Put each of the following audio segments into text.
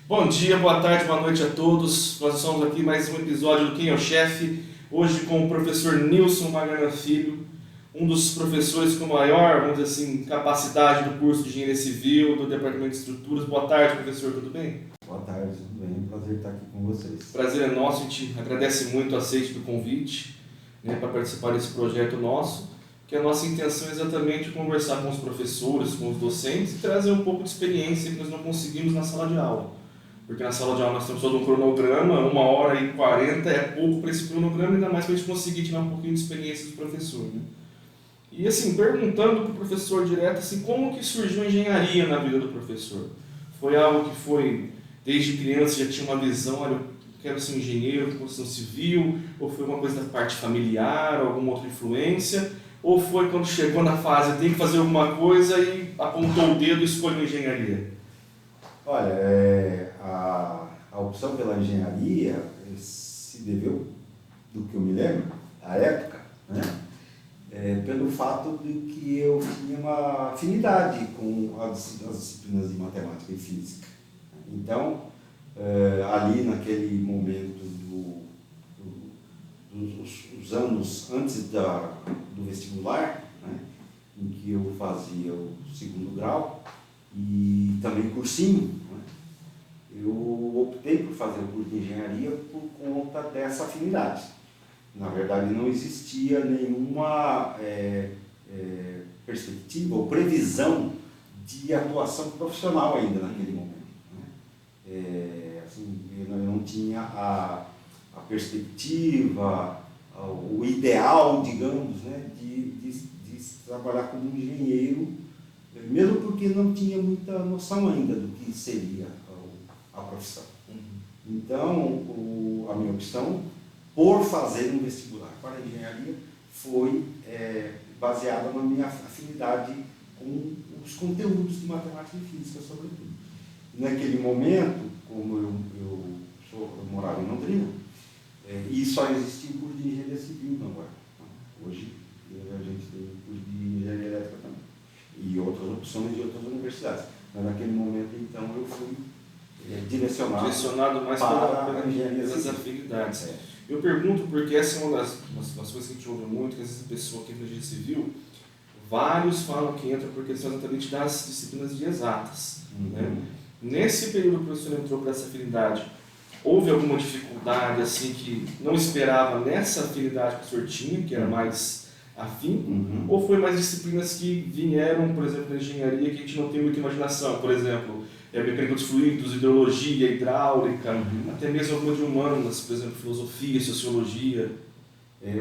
Bom dia, boa tarde, boa noite a todos. Nós estamos aqui mais um episódio do Quem é o Chefe, hoje com o professor Nilson Magalhães Filho, um dos professores com maior, vamos dizer assim, capacidade do curso de Engenharia Civil, do Departamento de Estruturas. Boa tarde, professor, tudo bem? Boa tarde, tudo bem? Prazer estar aqui com vocês. Prazer é nosso, a gente agradece muito o aceite do convite, para participar desse projeto nosso, que a nossa intenção é exatamente conversar com os professores, com os docentes e trazer um pouco de experiência que nós não conseguimos na sala de aula. Porque na sala de aula nós temos todo um cronograma, 1h40 é pouco para esse cronograma, ainda mais para a gente conseguir tirar um pouquinho de experiência do professor. E assim, perguntando para o professor direto, assim, como que surgiu a engenharia na vida do professor? Foi algo que foi, desde criança já tinha uma visão, olha, eu quero ser um engenheiro, construção civil, ou foi uma coisa da parte familiar, alguma outra influência, ou foi quando chegou na fase, tem que fazer alguma coisa e apontou o dedo e escolheu engenharia? Olha, a opção pela engenharia se deveu, do que eu me lembro, à época, né? Pelo fato de que eu tinha uma afinidade com as disciplinas de matemática e física. Então, ali naquele momento dos anos antes do vestibular, né, em que eu fazia o segundo grau e também cursinho, né, eu optei por fazer o curso de engenharia por conta dessa afinidade. Na verdade, não existia nenhuma perspectiva ou previsão de atuação profissional ainda naquele momento, né? Assim, eu não tinha a perspectiva, o ideal, digamos, né, de trabalhar como engenheiro, mesmo porque não tinha muita noção ainda do que seria a profissão. Então, a minha opção por fazer um vestibular para a engenharia foi baseada na minha afinidade com os conteúdos de matemática e física, sobretudo. Naquele momento, como eu morava em Londrina, e só existia o curso de engenharia civil na UERJ. Hoje a gente tem o curso de engenharia elétrica também, e outras opções de outras universidades. Mas naquele momento, então, eu fui direcionado mais para a engenharia pelas civil. Afinidades. Eu pergunto porque essa é uma das coisas que a gente ouve muito, que às vezes a pessoa que entra na engenharia civil, vários falam que entra por questão exatamente das disciplinas de exatas. Né? Nesse período que o professor entrou para essa afinidade, houve alguma dificuldade assim que não esperava nessa afinidade que o senhor tinha, que era mais afim, ou foi mais disciplinas que vieram, por exemplo, na engenharia que a gente não tem muita imaginação, por exemplo, mecânica dos fluidos, hidrologia, hidráulica, até mesmo alguma de humanas, por exemplo, filosofia, sociologia?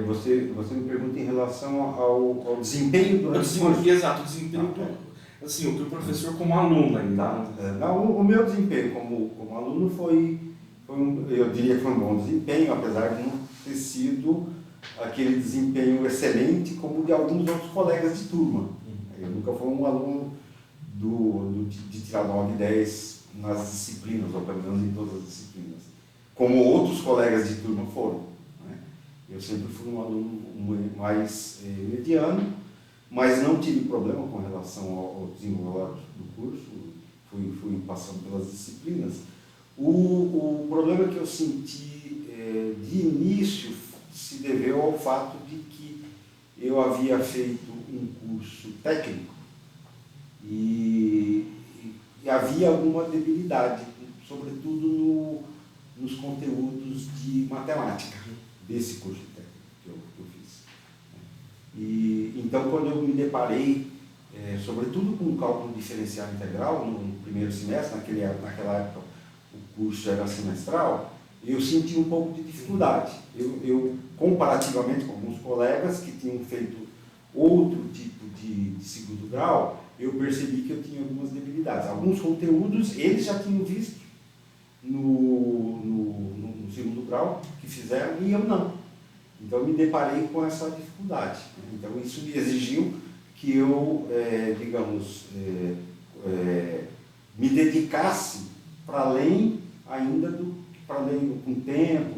Você me pergunta em relação ao desempenho do curso? Exato, o desempenho assim, o que o professor como aluno ainda. O meu desempenho como aluno eu diria que foi um bom desempenho, apesar de não ter sido aquele desempenho excelente como de alguns outros colegas de turma. Eu nunca fui um aluno de tirar 9 e 10 nas disciplinas, ou pelo menos em todas as disciplinas, como outros colegas de turma foram, né? Eu sempre fui um aluno mais mediano, mas não tive problema com relação ao desenrolar do curso, fui passando pelas disciplinas. O problema que eu senti de início se deveu ao fato de que eu havia feito um curso técnico e havia alguma debilidade, sobretudo nos conteúdos de matemática desse curso técnico que eu fiz. E então, quando eu me deparei, sobretudo com o cálculo diferencial integral no primeiro semestre, naquela época o curso era semestral, eu senti um pouco de dificuldade. Eu comparativamente com alguns colegas que tinham feito outro tipo de segundo grau, eu percebi que eu tinha algumas debilidades. Alguns conteúdos eles já tinham visto no segundo grau, que fizeram, e eu não. Então, eu me deparei com essa dificuldade. Então, isso me exigiu que eu, me dedicasse para além ainda com tempo,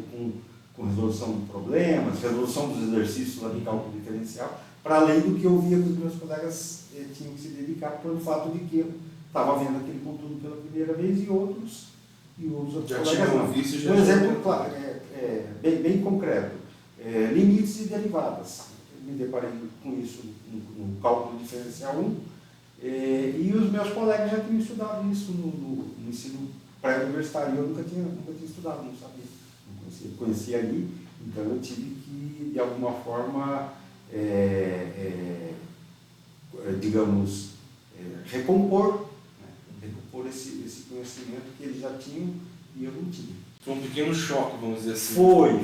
com resolução de problemas, resolução dos exercícios lá de cálculo diferencial, para além do que eu via que os meus colegas tinham que se dedicar pelo fato de que eu estava vendo aquele conteúdo pela primeira vez e outros e os outros Já colegas tinham não. visto, já Um exemplo tinham... claro, bem concreto, limites e derivadas. Eu me deparei com isso no cálculo diferencial 1, e os meus colegas já tinham estudado isso no ensino pré-universitário. Eu nunca tinha estudado, não sabia. Não conhecia ali, então eu tive que, de alguma forma, digamos, recompor esse conhecimento que eles já tinham e eu não tinha. Foi um pequeno choque, vamos dizer assim. Foi um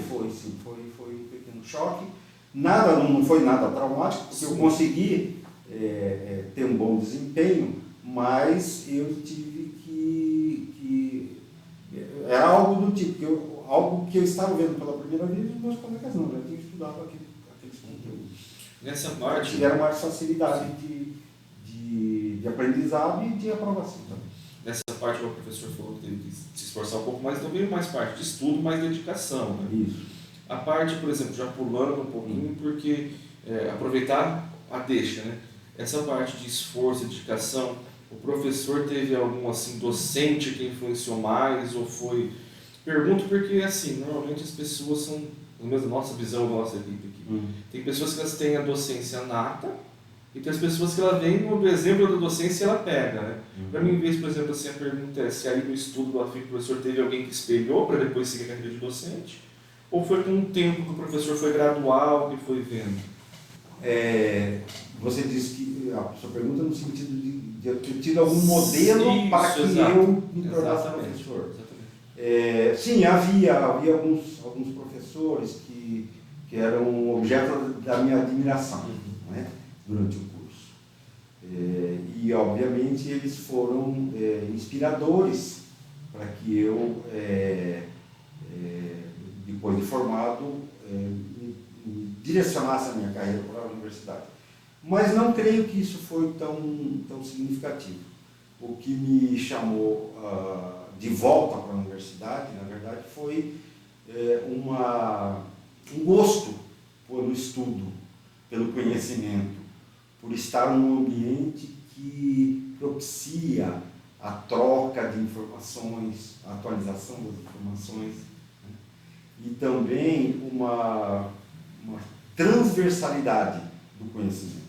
pequeno choque. Não foi nada traumático, porque eu consegui ter um bom desempenho, mas eu tive que era algo do tipo, algo que eu estava vendo pela primeira vez e os meus colegas não, já tinham estudado aqueles conteúdos. Nessa parte... Tiveram mais facilidade de aprendizado e de aprovação também. Nessa parte, o professor falou que teve que se esforçar um pouco mais, então veio mais parte de estudo, mais dedicação. Né? Isso. A parte, por exemplo, já pulando um pouquinho, porque aproveitar a deixa, né? Essa parte de esforço e dedicação, o professor teve algum assim, docente que influenciou mais, ou foi... Pergunto porque, assim, normalmente as pessoas são, pelo menos a nossa visão da nossa equipe aqui, tem pessoas que elas têm a docência nata, e tem as pessoas que ela vem no exemplo da docência e ela pega, né? Para mim, em vez, por exemplo, assim, a pergunta é se aí no estudo do afim do professor teve alguém que espelhou para depois seguir a carreira de docente, ou foi com o tempo que o professor foi gradual, que foi vendo? Você disse que a sua pergunta no sentido de eu ter tido algum modelo para que eu me tornasse professor. Exatamente. Sim, havia alguns professores que eram objeto da minha admiração, né, durante o curso. E, obviamente, eles foram inspiradores para que eu, depois de formado, direcionasse a minha carreira para a universidade. Mas não creio que isso foi tão significativo. O que me chamou de volta para a universidade, na verdade, foi um gosto pelo estudo, pelo conhecimento, por estar num ambiente que propicia a troca de informações, a atualização das informações, né? E também uma transversalidade do conhecimento.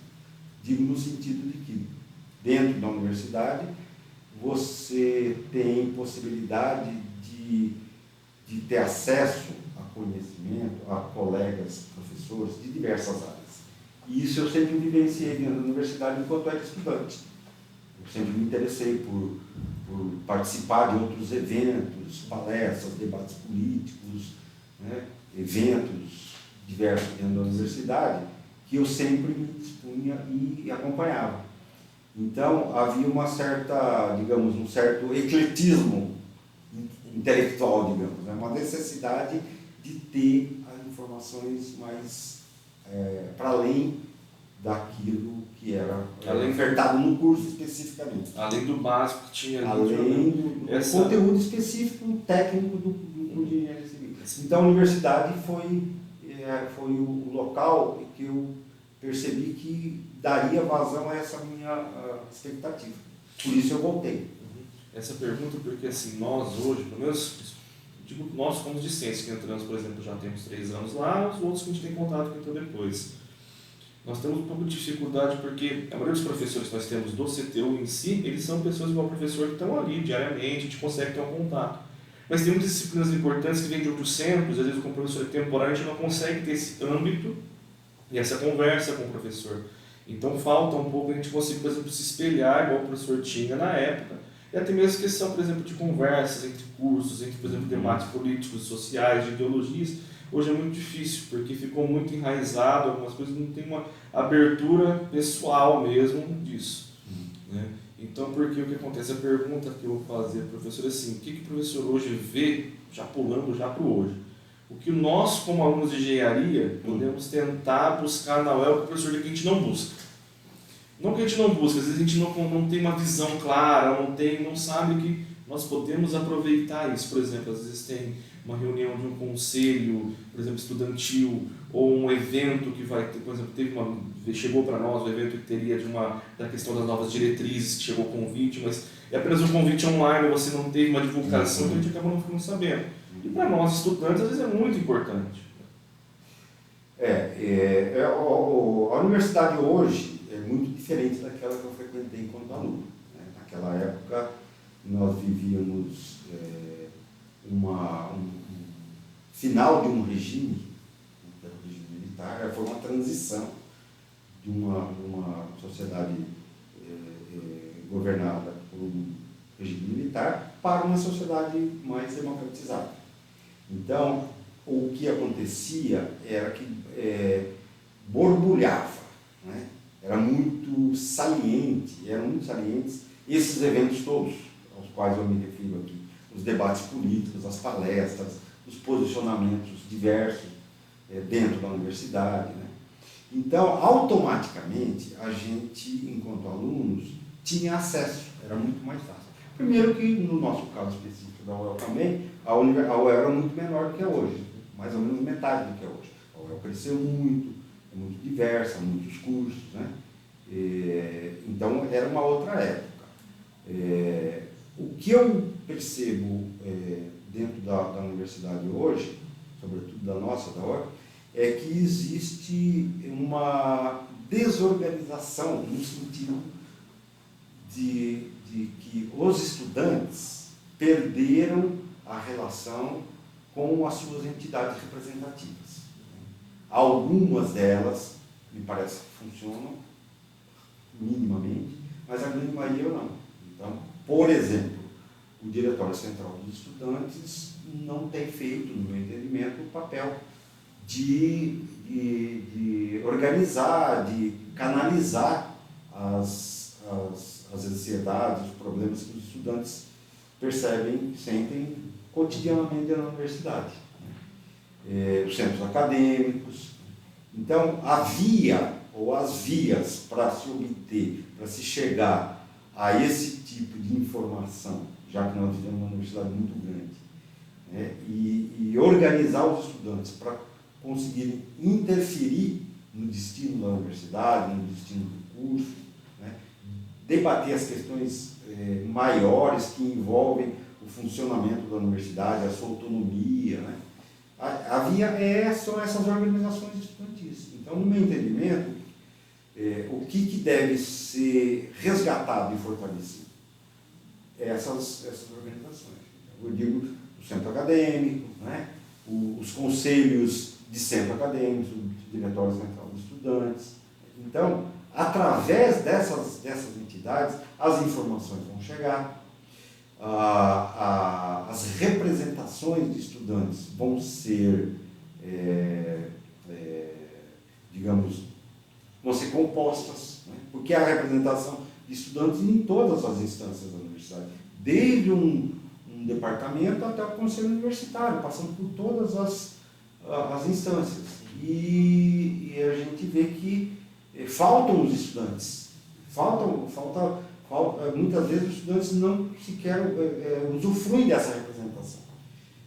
Digo no sentido de que, dentro da universidade, você tem possibilidade de ter acesso a conhecimento, a colegas, professores de diversas áreas. E isso eu sempre vivenciei dentro da universidade enquanto era estudante. Eu sempre me interessei por participar de outros eventos, palestras, debates políticos, né, eventos diversos dentro da universidade, que eu sempre me dispunha e acompanhava. Então, havia uma certa, digamos, um certo ecletismo intelectual, digamos, né? Uma necessidade de ter as informações mais para além daquilo que era ofertado no curso especificamente. Além do básico que tinha... Além do conteúdo específico, técnico do curso de engenharia civil. Então, a universidade foi o local em que eu percebi que daria vazão a essa minha expectativa. Por isso eu voltei. Essa pergunta porque, assim, nós hoje, pelo menos, digo nós como discentes que entramos, por exemplo, já temos 3 anos lá, os outros que a gente tem contato que entrou depois. Nós temos um pouco de dificuldade porque a maioria dos professores que nós temos do CTU em si, eles são pessoas igual ao professor que estão ali diariamente, a gente consegue ter um contato. Mas tem muitas disciplinas importantes que vêm de outros centros, às vezes com o professor é temporário, a gente não consegue ter esse âmbito e essa conversa com o professor. Então falta um pouco a gente conseguir, por exemplo, se espelhar igual o professor tinha na época. E até mesmo questão, por exemplo, de conversas entre cursos, entre, por exemplo, debates políticos, sociais, de ideologias. Hoje é muito difícil, porque ficou muito enraizado, algumas coisas não tem uma abertura pessoal mesmo disso. Né? Então, porque o que acontece? A pergunta que eu vou fazer para o professor é assim, o que o professor hoje vê, já pulando já para o hoje? O que nós, como alunos de engenharia, podemos tentar buscar na UEL que o professor vê que a gente não busca. Não que a gente não busca, às vezes a gente não tem uma visão clara, não sabe que nós podemos aproveitar isso. Por exemplo, às vezes tem uma reunião de um conselho, por exemplo, estudantil, ou um evento que vai ter, por exemplo, chegou para nós o evento que teria da questão das novas diretrizes, que chegou o convite, mas é apenas um convite online, você não teve uma divulgação, então a gente acaba não ficando sabendo. E para nós, estudantes, às vezes é muito importante. A universidade hoje é muito diferente daquela que eu frequentei enquanto aluno. Né? Naquela época, nós vivíamos um final de um regime, que era o regime militar, foi uma transição de uma sociedade governada por um regime militar para uma sociedade mais democratizada. Então, o que acontecia era que borbulhava, né? Eram muito salientes esses eventos todos, aos quais eu me refiro aqui, os debates políticos, as palestras, os posicionamentos diversos dentro da universidade, né? Então, automaticamente, a gente, enquanto alunos, tinha acesso, era muito mais fácil. Primeiro que, no nosso caso específico da UEL também, a UEL era muito menor do que é hoje, mais ou menos metade do que é hoje. A UEL cresceu muito, é muito diversa, muitos cursos, né? Então, era uma outra época. O que eu percebo dentro da universidade hoje, sobretudo da nossa, da UEL, é que existe uma desorganização no sentido de que os estudantes perderam a relação com as suas entidades representativas. Algumas delas, me parece que funcionam minimamente, mas a grande maioria não. Então, por exemplo, o Diretório Central dos Estudantes não tem feito, no meu entendimento, o papel de organizar, de canalizar as ansiedades, os problemas que os estudantes percebem, sentem cotidianamente na universidade. Os centros acadêmicos. Então, a via, ou as vias para se obter, para se chegar a esse tipo de informação, já que nós vivemos uma universidade muito grande, né, e organizar os estudantes para conseguirem interferir no destino da universidade, no destino do curso, né, debater as questões maiores que envolvem o funcionamento da universidade, a sua autonomia, né. São essas organizações estudantis. Então, no meu entendimento, o que deve ser resgatado e fortalecido? Essas organizações. Eu digo o centro acadêmico, né? Os conselhos de centro acadêmicos, o Diretório Central dos Estudantes. Então, através dessas entidades, as informações vão chegar, as representações de estudantes vão ser, vão ser compostas, né? Porque há representação de estudantes em todas as instâncias da universidade, desde um departamento até o conselho universitário, passando por todas as instâncias. E a gente vê que faltam os estudantes, muitas vezes os estudantes não sequer usufruem dessa representação.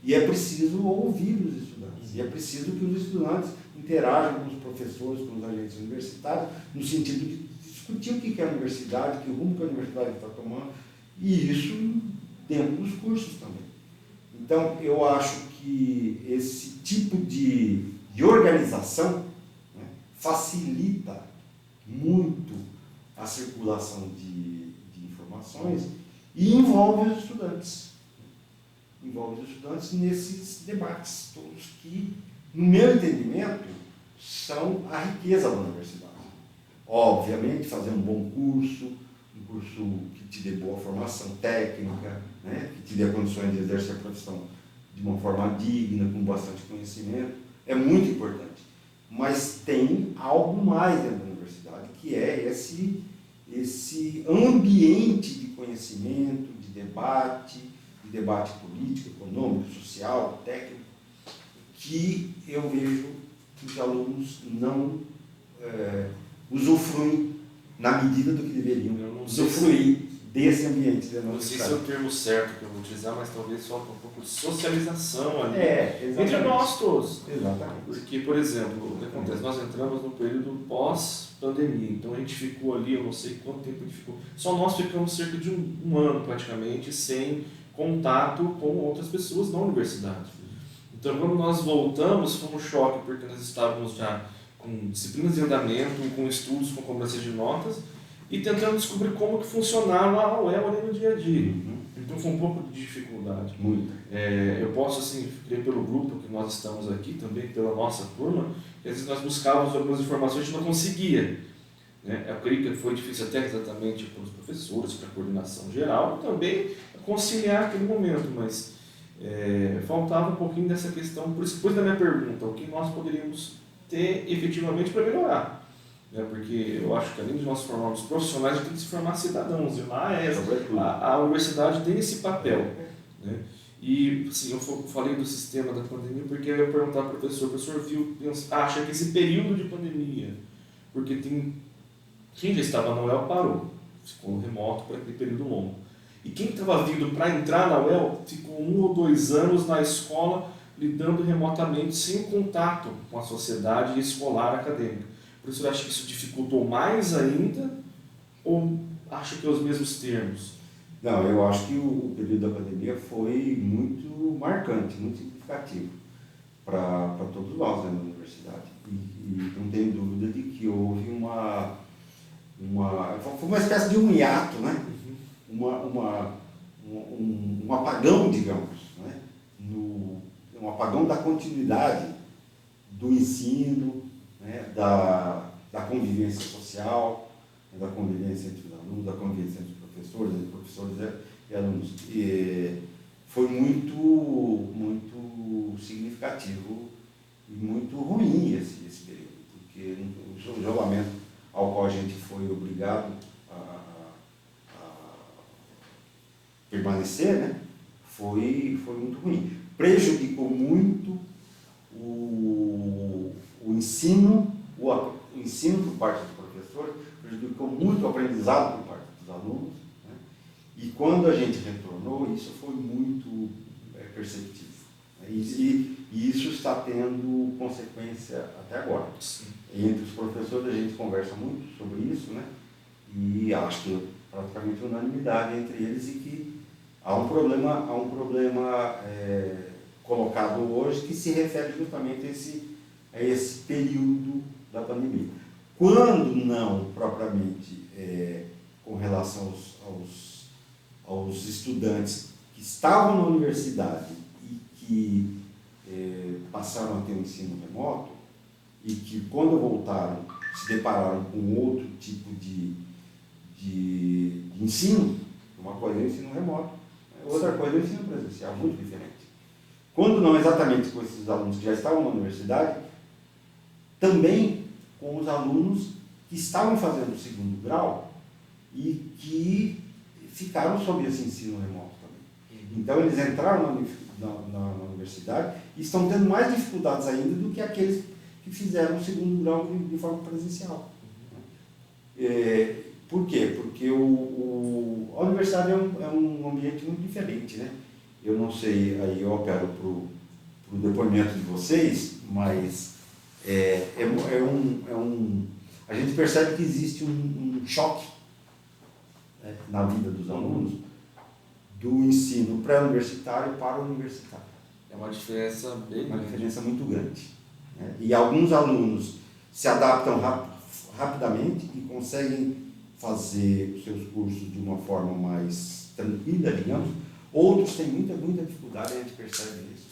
E é preciso ouvir os estudantes, e é preciso que os estudantes interajam com os professores, com os agentes universitários, no sentido de discutir o que é a universidade, que rumo que a universidade está tomando, e isso dentro dos cursos também. Então, eu acho que esse tipo de organização, né, facilita muito a circulação de informações e envolve os estudantes. Envolve os estudantes nesses debates todos que, no meu entendimento, são a riqueza da universidade. Obviamente, fazer um bom curso, um curso que te dê boa formação técnica, né, que te dê condições de exercer a profissão de uma forma digna, com bastante conhecimento, é muito importante. Mas tem algo mais dentro da universidade, que é esse ambiente de conhecimento, de debate político, econômico, social, técnico, que eu vejo que os alunos não usufruem na medida do que deveriam usufruir desse ambiente da Não sei se é universidade. o termo certo que eu vou utilizar, mas talvez só um pouco de socialização ali Exatamente. entre nós todos. Exatamente. Porque, por exemplo, o que acontece? Nós entramos no período pós-pandemia, então a gente ficou ali, eu não sei quanto tempo a gente ficou, só nós ficamos cerca de um ano praticamente sem contato com outras pessoas na universidade. Então, quando nós voltamos, foi um choque, porque nós estávamos já com disciplinas de andamento, com estudos, com cobrança de notas, e tentando descobrir como que funcionava a UEL ali no dia a dia. Então foi um pouco de dificuldade. Muito. Eu posso, assim, creio pelo grupo que nós estamos aqui, também pela nossa turma, que às vezes nós buscávamos algumas informações e a gente não conseguia. Eu creio que foi difícil até exatamente para os professores, para a coordenação geral, e também conciliar aquele momento, mas faltava um pouquinho dessa questão, por isso depois da minha pergunta, o que nós poderíamos ter efetivamente para melhorar. Porque eu acho que além de nós formarmos profissionais, a gente tem que se formar cidadãos, e lá a universidade tem esse papel. E assim, eu falei do sistema da pandemia porque eu ia perguntar ao professor, o professor acha que esse período de pandemia, porque quem já estava na UEL parou, ficou remoto por aquele período longo. E quem estava vindo para entrar na UEL ficou 1 ou 2 anos na escola lidando remotamente, sem contato com a sociedade escolar acadêmica. O professor acha que isso dificultou mais ainda ou acha que é os mesmos termos? Não, eu acho que o período da pandemia foi muito marcante, muito significativo para todos nós, na universidade. E não tenho dúvida de que houve foi uma espécie de um hiato, né? Um apagão, digamos, né? Um apagão da continuidade do ensino, né? da convivência social, da convivência entre os alunos, da convivência entre os professores e alunos. E foi muito, muito significativo e muito ruim esse período, porque o isolamento ao qual a gente foi obrigado a permanecer, né, foi muito ruim. Prejudicou muito o ensino por parte dos professores, prejudicou muito o aprendizado por parte dos alunos, né? E quando a gente retornou, isso foi muito perceptível. Né? E isso está tendo consequência até agora. Sim. Entre os professores a gente conversa muito sobre isso, né? E acho que praticamente unanimidade entre eles e que há um problema colocado hoje que se refere justamente a esse período da pandemia. Quando não propriamente com relação aos estudantes que estavam na universidade e que passaram a ter um ensino remoto e que quando voltaram se depararam com outro tipo de ensino, uma coisa é o ensino remoto, outra coisa é o ensino presencial, muito diferente. Quando não exatamente com esses alunos que já estavam na universidade, também com os alunos que estavam fazendo o segundo grau e que ficaram sob esse ensino remoto também. Então eles entraram na universidade e estão tendo mais dificuldades ainda do que aqueles que fizeram o segundo grau de forma presencial. Por quê? Porque a universidade é um ambiente muito diferente, né? Eu não sei, aí eu apelo para o depoimento de vocês, mas a gente percebe que existe um choque na vida dos alunos do ensino pré-universitário para o universitário. É uma diferença bem grande. Uma diferença muito grande. Né? E alguns alunos se adaptam rapidamente e conseguem fazer os seus cursos de uma forma mais tranquila, digamos. Outros têm muita dificuldade, a gente percebe isso.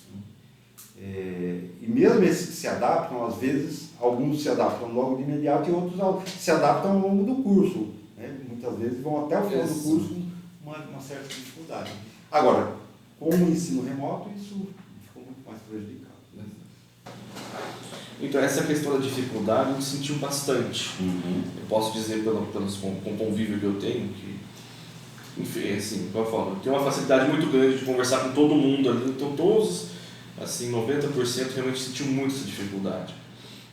E mesmo esses que se adaptam, às vezes, alguns se adaptam logo de imediato e outros se adaptam ao longo do curso. Né? Muitas vezes vão até o final do curso com uma certa dificuldade. Agora, com o ensino remoto, isso ficou muito mais prejudicado. Então, essa questão da dificuldade a gente sentiu bastante. Eu posso dizer, com o convívio que eu tenho, que, enfim, assim, como eu falo, eu tenho uma facilidade muito grande de conversar com todo mundo ali, então todos, assim, 90% realmente sentiu muito essa dificuldade.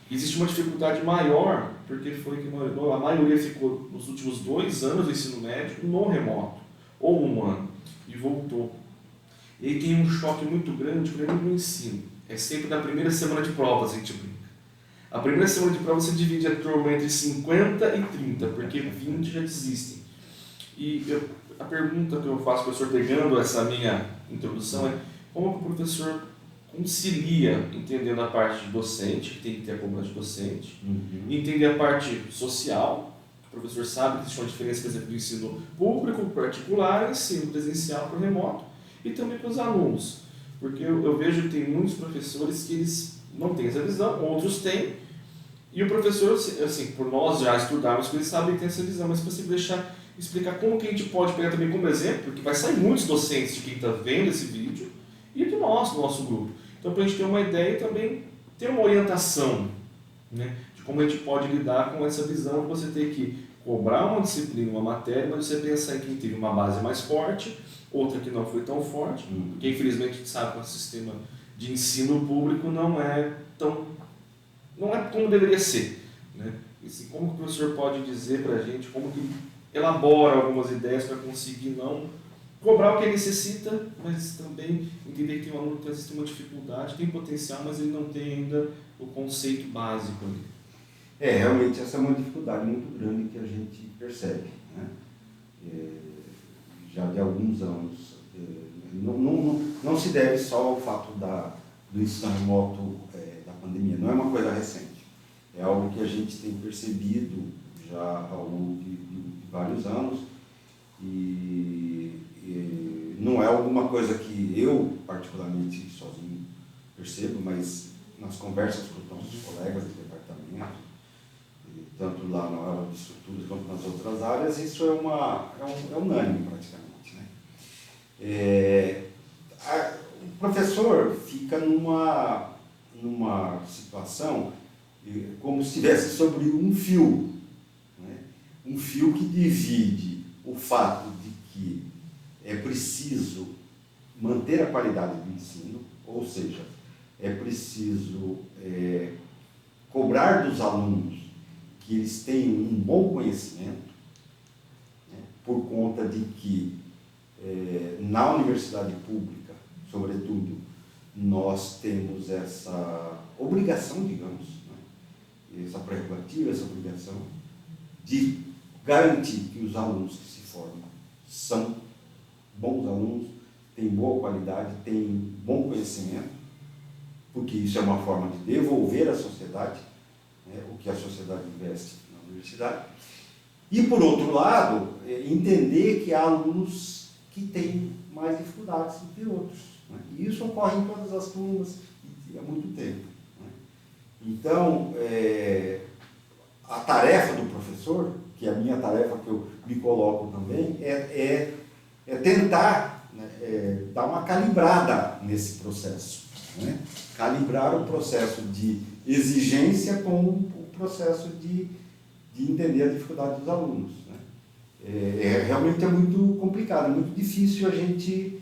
Existe uma dificuldade maior porque foi que a maioria ficou nos últimos 2 anos do ensino médio no remoto, ou 1 ano, e voltou. E aí tem um choque muito grande no ensino. É sempre na primeira semana de provas, a gente brinca. A primeira semana de prova você divide a turma entre 50 e 30, porque 20 já desistem. E a pergunta que eu faço para o professor, pegando essa minha introdução, é como que o professor concilia, entendendo a parte docente, que tem que ter a cobrança docente, entender a parte social, que o professor sabe que existe uma diferença, por exemplo, do ensino público, particular, ensino presencial para o remoto, e também para os alunos. Porque eu vejo que tem muitos professores que eles não têm essa visão, outros têm, e o professor, assim, por nós já estudarmos, eles sabem que tem essa visão, mas se você explicar como que a gente pode pegar também como exemplo, porque vai sair muitos docentes de quem está vendo esse vídeo, e do nosso grupo. Então, para a gente ter uma ideia e também ter uma orientação, né, de como a gente pode lidar com essa visão de você ter que cobrar uma disciplina, uma matéria, mas você pensar em quem teve uma base mais forte, outra que não foi tão forte, porque infelizmente a gente sabe que o sistema de ensino público não é como deveria ser, né? E assim, como que o professor pode dizer para a gente, como que elabora algumas ideias para conseguir não cobrar o que ele necessita, mas também entender que tem um aluno que às vezes tem uma dificuldade, tem potencial, mas ele não tem ainda o conceito básico ali. Realmente essa é uma dificuldade muito grande que a gente percebe, né? Já de alguns anos. Não se deve só ao fato do ensino remoto da pandemia, não é uma coisa recente. É algo que a gente tem percebido já ao longo de vários anos e não é alguma coisa que eu, particularmente, sozinho percebo, mas nas conversas com os nossos colegas de departamento, tanto lá na área de estruturas quanto nas outras áreas, isso é unânime praticamente, né? O professor fica numa situação como se estivesse sobre um fio, né? Um fio que divide o fato de que é preciso manter a qualidade do ensino, ou seja, é preciso cobrar dos alunos que eles tenham um bom conhecimento, né? Por conta de que na universidade pública, sobretudo, nós temos essa obrigação, digamos, né? Essa prerrogativa, essa obrigação de garantir que os alunos que se formam são bons alunos, têm boa qualidade, têm bom conhecimento, porque isso é uma forma de devolver à sociedade, né, o que a sociedade investe na universidade. E, por outro lado, entender que há alunos que têm mais dificuldades do que outros, né? E isso ocorre em todas as turmas e há muito tempo, né? Então, a tarefa do professor, que é a minha tarefa que eu me coloco também, é tentar, né, dar uma calibrada nesse processo, né? Calibrar o processo de exigência com o processo de entender a dificuldade dos alunos, né? Realmente é muito complicado, é muito difícil a gente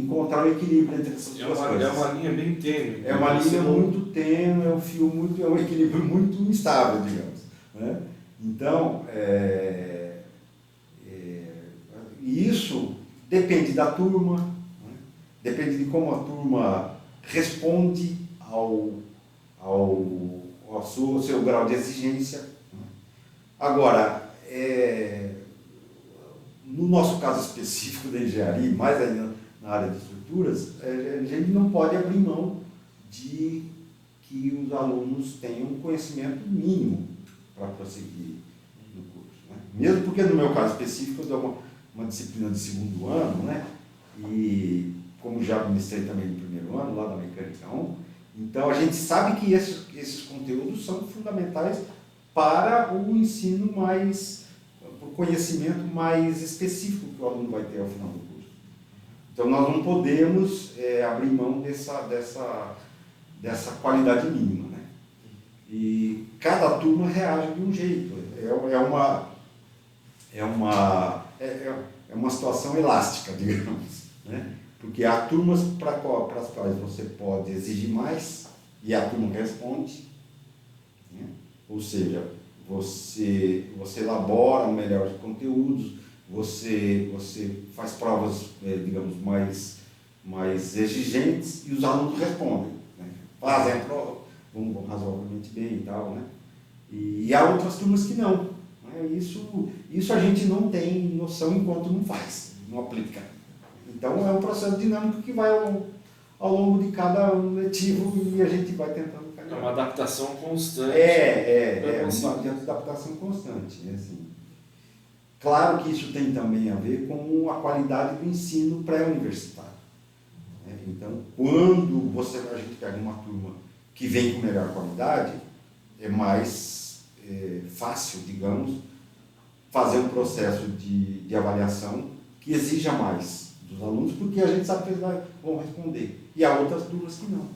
encontrar um equilíbrio entre essas duas coisas. É uma linha bem tênue. É uma linha muito tênue, é um equilíbrio muito instável, digamos, né? Então, e isso depende da turma, né? Depende de como a turma responde ao seu grau de exigência, né? Agora, no nosso caso específico da engenharia, mais ainda na área de estruturas, a gente não pode abrir mão de que os alunos tenham um conhecimento mínimo para prosseguir no curso, né? Mesmo porque, no meu caso específico, eu dou uma disciplina de 2º ano, né? E como já ministrei também no 1º ano, lá da Mecânica 1, então a gente sabe que esses conteúdos são fundamentais para o ensino o conhecimento mais específico que o aluno vai ter ao final do curso. Então nós não podemos abrir mão dessa qualidade mínima, né? E cada turma reage de um jeito. É uma situação elástica, digamos, né? Porque há turmas para as quais você pode exigir mais e a turma responde, né? Ou seja, você elabora melhores conteúdos, você faz provas, digamos, mais exigentes e os alunos respondem, né? Fazem a prova, vão razoavelmente bem e tal, né? E há outras turmas que não, né? Isso a gente não tem noção enquanto não faz, não aplica. Então é um processo dinâmico que vai ao longo de cada ano letivo e a gente vai tentando É uma adaptação constante. É uma adaptação constante, assim. Claro que isso tem também a ver com a qualidade do ensino pré-universitário, né? Então, quando a gente pega uma turma que vem com melhor qualidade, é mais fácil, digamos, fazer um processo de avaliação que exija mais dos alunos, porque a gente sabe que eles vão responder. E há outras turmas que não.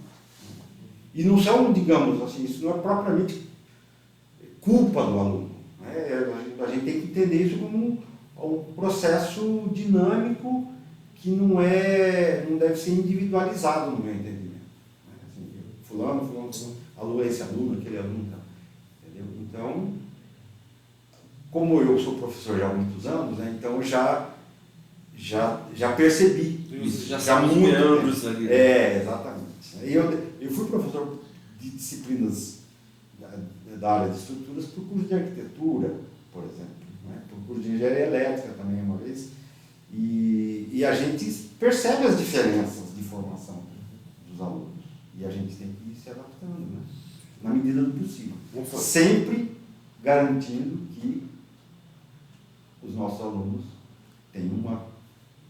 E não são, digamos assim, isso não é propriamente culpa do aluno, né? A gente tem que entender isso como um processo dinâmico que não deve ser individualizado no meu entendimento, né? Assim, fulano, aluno, esse aluno, aquele aluno, entendeu? Então, como eu sou professor já há muitos anos, né, então já percebi isso. Já sabe os meandros ali. Exatamente. Eu fui professor de disciplinas da área de estruturas por curso de arquitetura, por exemplo, né, por curso de engenharia elétrica também uma vez, e a gente percebe as diferenças de formação dos alunos, e a gente tem que ir se adaptando, né, na medida do possível. Sempre garantindo que os nossos alunos têm uma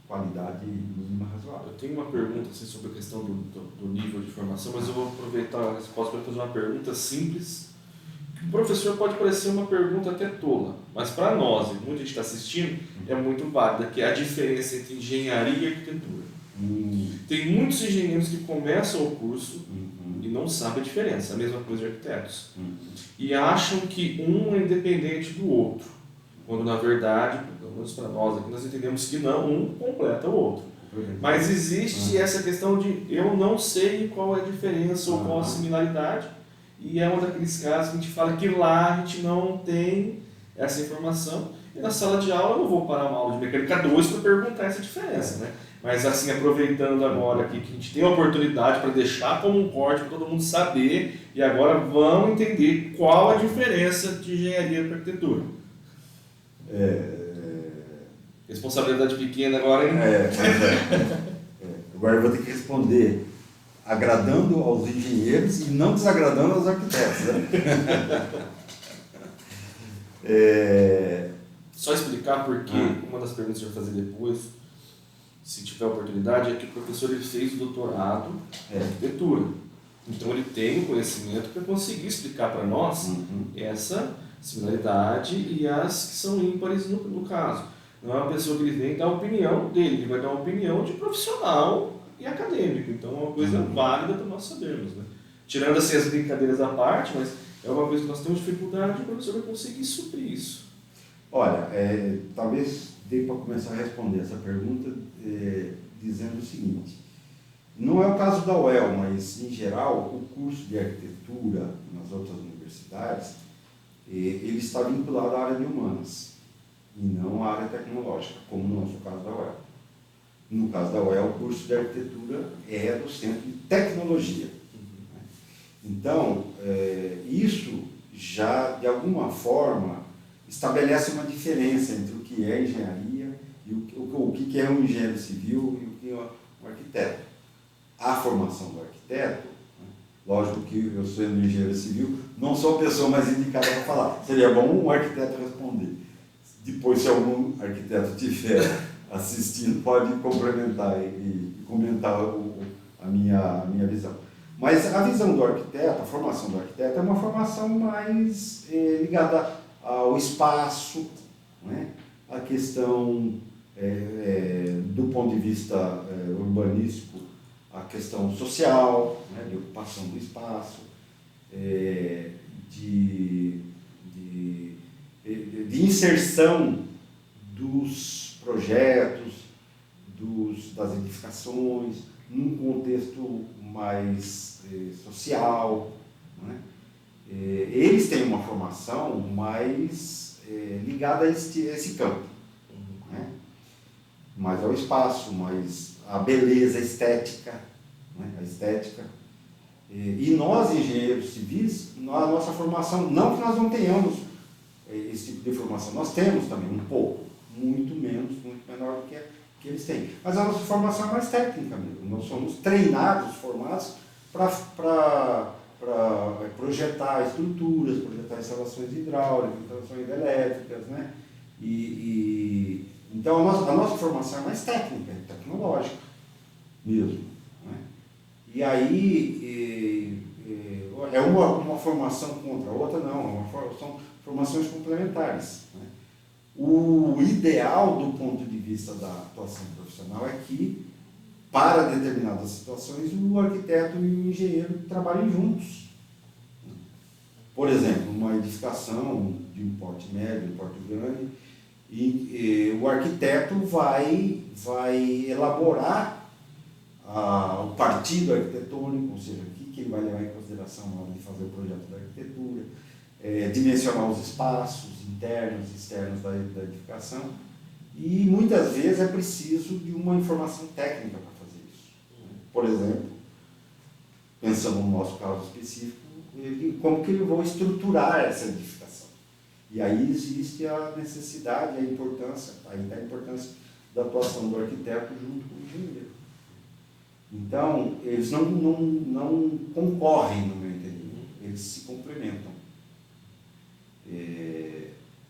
qualidade mínima razoável. Eu tenho uma pergunta assim, sobre a questão do nível de formação, mas eu vou aproveitar a resposta para fazer uma pergunta simples. O professor pode parecer uma pergunta até tola, mas para nós, e muita gente está assistindo, é muito válida, que é a diferença entre engenharia e arquitetura. Tem muitos engenheiros que começam o curso e não sabem a diferença, a mesma coisa de arquitetos. E acham que um é independente do outro, quando na verdade, pelo menos para nós aqui, nós entendemos que não, um completa o outro. Mas existe essa questão de eu não sei qual é a diferença ou qual a similaridade, e é um daqueles casos que a gente fala que lá a gente não tem essa informação, e na sala de aula eu não vou parar uma aula de mecânica 2 para perguntar essa diferença, né? Mas assim, aproveitando agora aqui que a gente tem a oportunidade para deixar como um corte para todo mundo saber, e agora vamos entender qual a diferença de engenharia para arquitetura. Responsabilidade pequena agora, hein? Agora eu vou ter que responder agradando aos engenheiros e não desagradando aos arquitetos, né? Só explicar porque uma das perguntas que eu vou fazer depois, se tiver oportunidade, é que o professor ele fez o doutorado em arquitetura. Então ele tem o conhecimento para conseguir explicar para nós essa similaridade e as que são ímpares no caso. Não é uma pessoa que ele vem dar a opinião dele, ele vai dar uma opinião de profissional e acadêmico. Então é uma coisa válida para nós sabermos, né? Tirando assim as brincadeiras à parte, mas é uma coisa que nós temos dificuldade e o professor vai conseguir suprir isso. Olha, talvez dê para começar a responder essa pergunta dizendo o seguinte: não é o caso da UEL, mas em geral o curso de arquitetura nas outras universidades ele está vinculado à área de humanas e não à área tecnológica, como no nosso caso da UEL. No caso da UEL, o curso de arquitetura é do Centro de Tecnologia. Então, isso já, de alguma forma, estabelece uma diferença entre o que é engenharia e o que é um engenheiro civil e o que é um arquiteto. A formação do arquiteto, né? Lógico que eu sendo engenheiro civil, não sou a pessoa mais indicada para falar. Seria bom um arquiteto responder. Depois, se algum arquiteto estiver assistindo, pode complementar e comentar a minha visão. Mas a visão do arquiteto, a formação do arquiteto é uma formação mais ligada ao espaço, né? A questão do ponto de vista urbanístico, a questão social, né? De ocupação do espaço, de inserção dos projetos, das edificações, num contexto mais social, né? eles têm uma formação mais ligada a esse campo, né? Mais ao espaço, mais à beleza estética, né? A estética. E nós, engenheiros civis, a nossa formação, não que nós não tenhamos esse tipo de formação, nós temos também um pouco, muito menos, muito menor do que eles têm. Mas a nossa formação é mais técnica mesmo. Nós somos treinados, formados para projetar estruturas, projetar instalações hidráulicas, instalações elétricas, né? Então a nossa formação é mais técnica, é tecnológica mesmo, né? E aí é uma formação contra a outra, não, são formações complementares, né? O ideal do ponto de vista da atuação profissional é que, para determinadas situações, o arquiteto e o engenheiro trabalhem juntos. Por exemplo, uma edificação de um porte médio, um porte grande, e o arquiteto vai elaborar o partido arquitetônico, ou seja, o que ele vai levar em consideração na hora de fazer o projeto da arquitetura, dimensionar os espaços internos e externos da edificação, e muitas vezes é preciso de uma informação técnica para fazer isso. Por exemplo, pensando no nosso caso específico, como que eu vou estruturar essa edificação. E aí existe a necessidade, a importância da atuação do arquiteto junto com o engenheiro. Então, eles não concorrem, no meu entendimento, eles se complementam.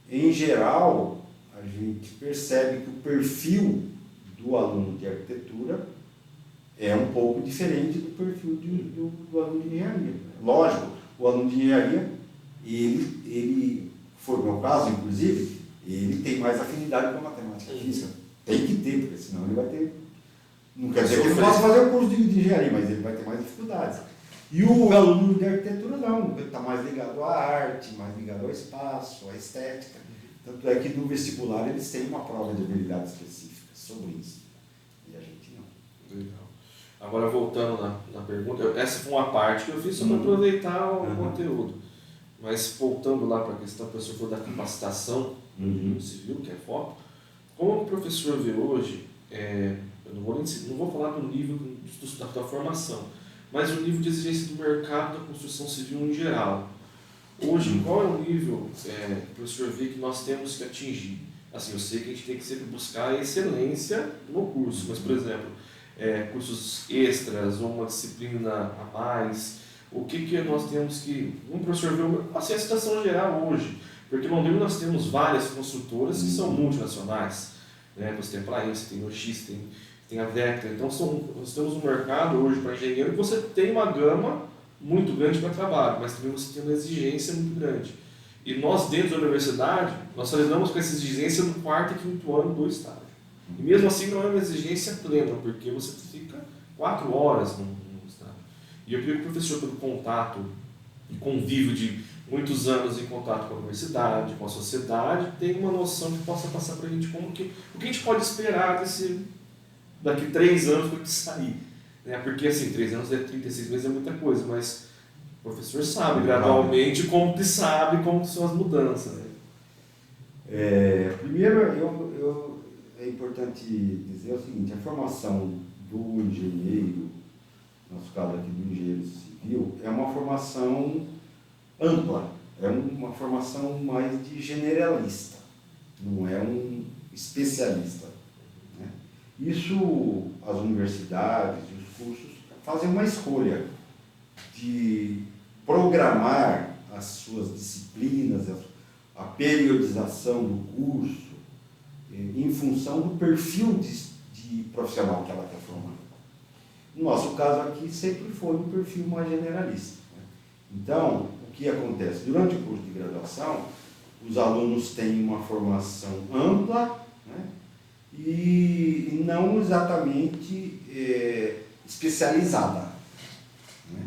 Em geral, a gente percebe que o perfil do aluno de arquitetura é um pouco diferente do perfil do aluno de engenharia. Lógico, o aluno de engenharia, ele foi o meu caso, inclusive, ele tem mais afinidade com a matemática física. Tem que ter, porque senão ele vai ter... Não quer dizer que ele possa fazer o curso de engenharia, mas ele vai ter mais dificuldades. E o aluno de arquitetura não, ele está mais ligado à arte, mais ligado ao espaço, à estética. Tanto é que no vestibular eles têm uma prova de habilidade específica sobre isso. E a gente não. Legal. Agora, voltando na pergunta, essa foi uma parte que eu fiz só para aproveitar o conteúdo. Mas voltando lá para a questão, o professor falou da capacitação civil, que é foco. Como o professor vê hoje, eu não vou falar do nível da formação, mas o nível de exigência do mercado da construção civil em geral. Hoje, qual é o nível que o professor vê que nós temos que atingir? Assim, eu sei que a gente tem que sempre buscar a excelência no curso, mas, por exemplo, cursos extras ou uma disciplina a mais, o que nós temos que... O professor vê assim, a situação geral hoje, porque no Londrina nós temos várias construtoras que são multinacionais, né? Você tem a Plaense, tem a Oxis, tem a Vectra, então nós temos um mercado hoje para engenheiro que você tem uma gama muito grande para trabalho, mas também você tem uma exigência muito grande. E nós, dentro da universidade, nós só lidamos com essa exigência no 4º e 5º ano do estágio. E mesmo assim não é uma exigência plena, porque você fica 4 horas no estágio. E eu queria que o professor, pelo contato e convívio de muitos anos em contato com a universidade, com a sociedade, tenha uma noção que possa passar para a gente o que a gente pode esperar daqui 3 anos quando sair. Porque assim, 3 anos, 36 meses é muita coisa, mas o professor sabe gradualmente como que são as mudanças. Né? Primeiro, é importante dizer o seguinte, a formação do engenheiro, no nosso caso aqui do engenheiro civil, é uma formação ampla, é uma formação mais de generalista, não é um especialista. Né? Isso, as universidades e os cursos fazem uma escolha de programar as suas disciplinas, a periodização do curso, em função do perfil de profissional que ela quer formar. No nosso caso aqui, sempre foi um perfil mais generalista. Né? Então, o que acontece? Durante o curso de graduação, os alunos têm uma formação ampla, né? E não exatamente especializada. Né?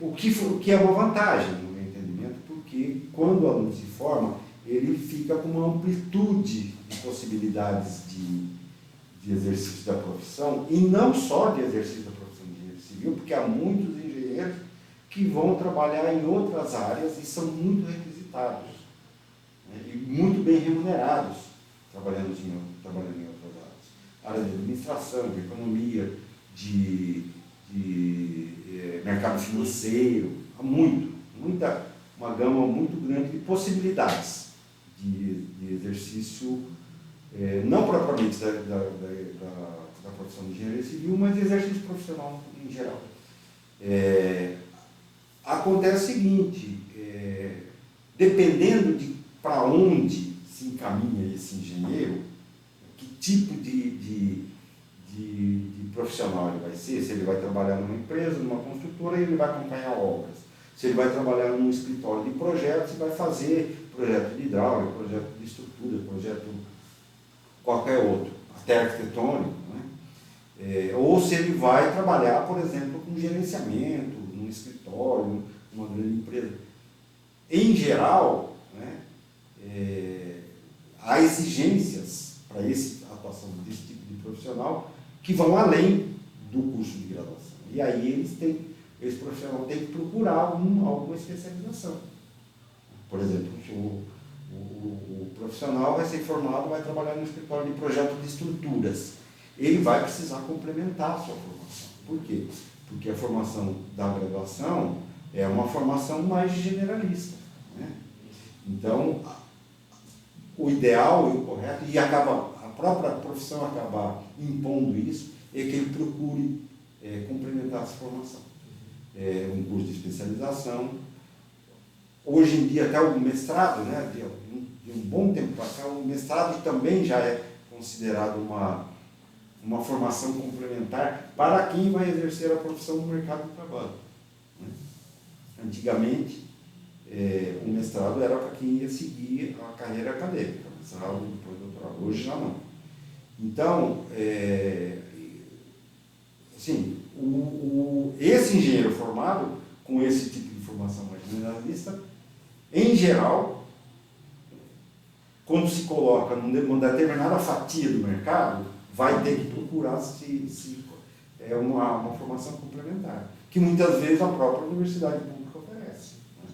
O que é uma vantagem, no meu entendimento, porque quando o aluno se forma, ele fica com uma amplitude de possibilidades de exercício da profissão, e não só de exercício da profissão de engenheiro civil, porque há muitos engenheiros que vão trabalhar em outras áreas e são muito requisitados, né, e muito bem remunerados trabalhando em outras áreas. Área de administração, de economia, de mercado financeiro, há uma gama muito grande de possibilidades de exercício, não propriamente da profissão de engenharia civil, mas de exercício profissional em geral. Acontece o seguinte, dependendo de para onde se encaminha esse engenheiro, que tipo de profissional ele vai ser, se ele vai trabalhar numa empresa, numa construtora, ele vai acompanhar obras. Se ele vai trabalhar num escritório de projetos, ele vai fazer projeto de hidráulica, projeto de estrutura, projeto qualquer outro, até arquitetônico, né? Ou se ele vai trabalhar, por exemplo, com gerenciamento, num escritório, numa grande empresa. Em geral, né, há exigências para a atuação desse tipo de profissional que vão além do curso de graduação. E aí esse profissional tem que procurar alguma especialização. Por exemplo, o profissional vai ser formado, vai trabalhar no escritório de projeto de estruturas. Ele vai precisar complementar a sua formação. Por quê? Porque a formação da graduação é uma formação mais generalista, né? Então, o ideal e o correto, e a própria profissão acabar impondo isso, é que ele procure complementar essa formação. Um curso de especialização. Hoje em dia, até o mestrado, né, de um bom tempo para cá, o mestrado também já é considerado uma formação complementar para quem vai exercer a profissão no mercado de trabalho, né? Antigamente, o mestrado era para quem ia seguir a carreira acadêmica, mestrado e depois doutorado. Hoje já não. Então, assim, esse engenheiro formado com esse tipo de formação mais generalista, em geral, quando se coloca numa determinada fatia do mercado, vai ter que procurar se é uma formação complementar, que muitas vezes a própria universidade pública oferece, né?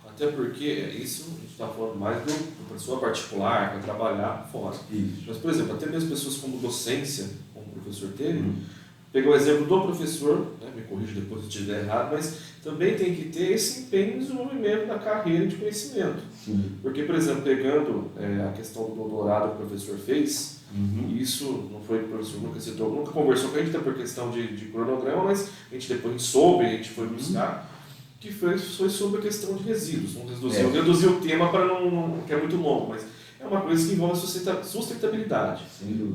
Até porque isso a gente está falando mais do pessoa particular, para trabalhar fora. Isso. Mas, por exemplo, até mesmo pessoas como docência, como o professor teve, pegar o exemplo do professor, né, me corrija depois se eu estiver errado, mas também tem que ter esse empenho no desenvolvimento da carreira de conhecimento. Sim. Porque, por exemplo, pegando a questão do doutorado que o professor fez, isso não foi que o professor nunca citou, nunca conversou com a gente, até por questão de cronograma, mas a gente depois soube, a gente foi buscar, que foi sobre a questão de resíduos. Vamos reduzir o tema para não que é muito longo, mas é uma coisa que envolve sustentabilidade.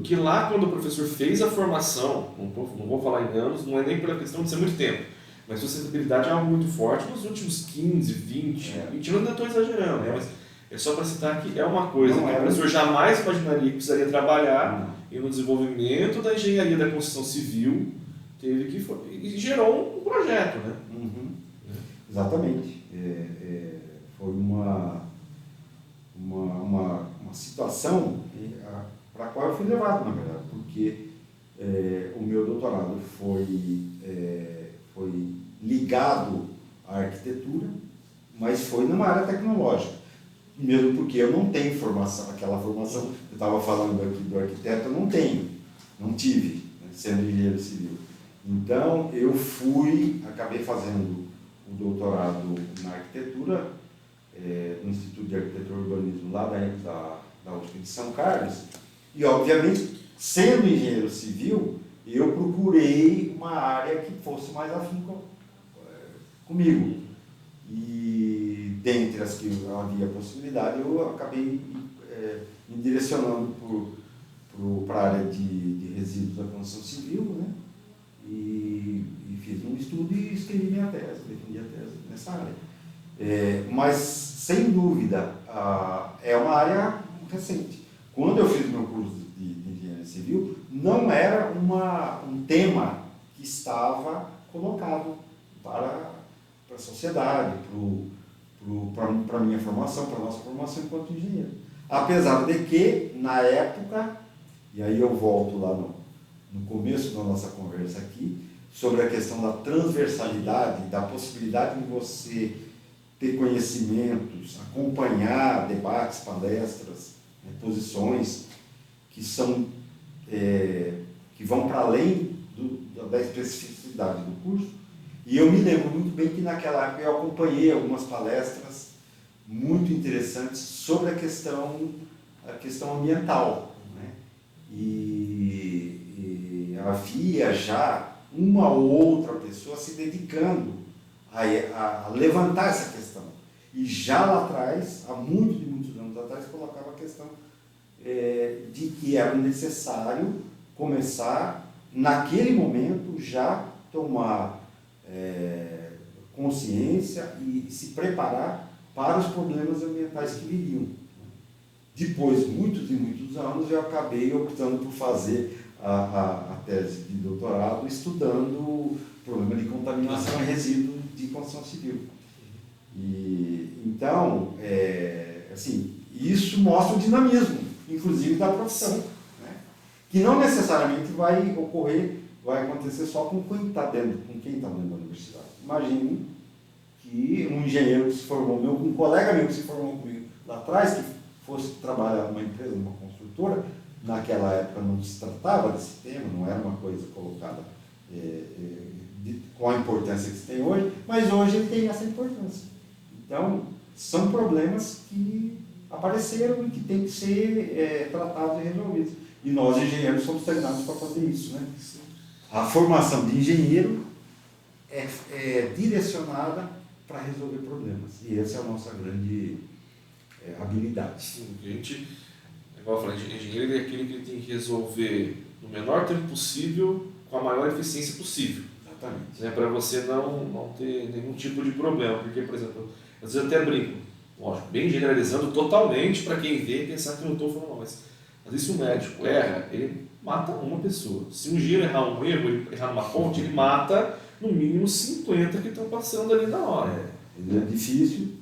Que lá, quando o professor fez a formação, não vou falar em anos, não é nem pela questão de ser muito tempo, mas sustentabilidade é algo muito forte nos últimos 15, 20 anos, ainda estou exagerando, mas é só para citar que é uma coisa que o professor jamais imaginaria que precisaria trabalhar e no desenvolvimento da engenharia da construção civil, e gerou um projeto, né? Exatamente. Foi uma situação para a qual eu fui levado, na verdade, porque o meu doutorado foi ligado à arquitetura, mas foi numa área tecnológica, mesmo porque eu não tenho formação, aquela formação que eu estava falando aqui do arquiteto, eu não tive, né, sendo engenheiro civil. Então, eu acabei fazendo o doutorado na arquitetura, no Instituto de Arquitetura e Urbanismo lá da USP de São Carlos, e obviamente, sendo engenheiro civil, eu procurei uma área que fosse mais afim comigo. E dentre as que havia possibilidade, eu acabei me direcionando para a área de resíduos da construção civil, né? E fiz um estudo e escrevi minha tese, defendi a tese nessa área. Mas, sem dúvida, é uma área recente. Quando eu fiz meu curso de engenharia civil, não era um tema que estava colocado para a sociedade, para a minha formação, para a nossa formação enquanto engenheiro. Apesar de que, na época, e aí eu volto lá no começo da nossa conversa aqui, sobre a questão da transversalidade, da possibilidade de você ter conhecimentos, acompanhar debates, palestras, né, posições que são que vão para além da especificidade do curso. E eu me lembro muito bem que naquela época eu acompanhei algumas palestras muito interessantes sobre a questão ambiental, né? E havia já uma ou outra pessoa se dedicando a levantar essa questão. E já lá atrás, há muitos anos atrás, colocava a questão de que era necessário começar, naquele momento, já tomar consciência e se preparar para os problemas ambientais que viriam. Depois, muitos e muitos anos, eu acabei optando por fazer a tese de doutorado estudando o problema de contaminação e resíduo de construção civil. E, então, assim, isso mostra o dinamismo, inclusive da profissão, né? Que não necessariamente vai acontecer só com quem está dentro da universidade. Imagine que um engenheiro que se formou, um colega meu que se formou comigo lá atrás, que fosse trabalhar numa empresa, numa construtora, naquela época não se tratava desse tema, não era uma coisa colocada com a importância que se tem hoje, mas hoje ele tem essa importância. Então, são problemas que apareceram e que têm que ser tratados e resolvidos. E nós, engenheiros, somos treinados para fazer isso, né? A formação de engenheiro é direcionada para resolver problemas. E essa é a nossa grande habilidade. Sim, a gente, igual eu falei, engenheiro é aquele que tem que resolver no menor tempo possível, com a maior eficiência possível. Exatamente. Né, para você não ter nenhum tipo de problema. Porque, por exemplo, às vezes eu até brinco, lógico, bem generalizando totalmente para quem vê e pensar que eu não estou falando mal, mas às vezes se um médico erra, ele mata uma pessoa. Se um engenheiro errar um erro, ele errar numa ponte, ele mata no mínimo 50 que estão passando ali na hora. É difícil.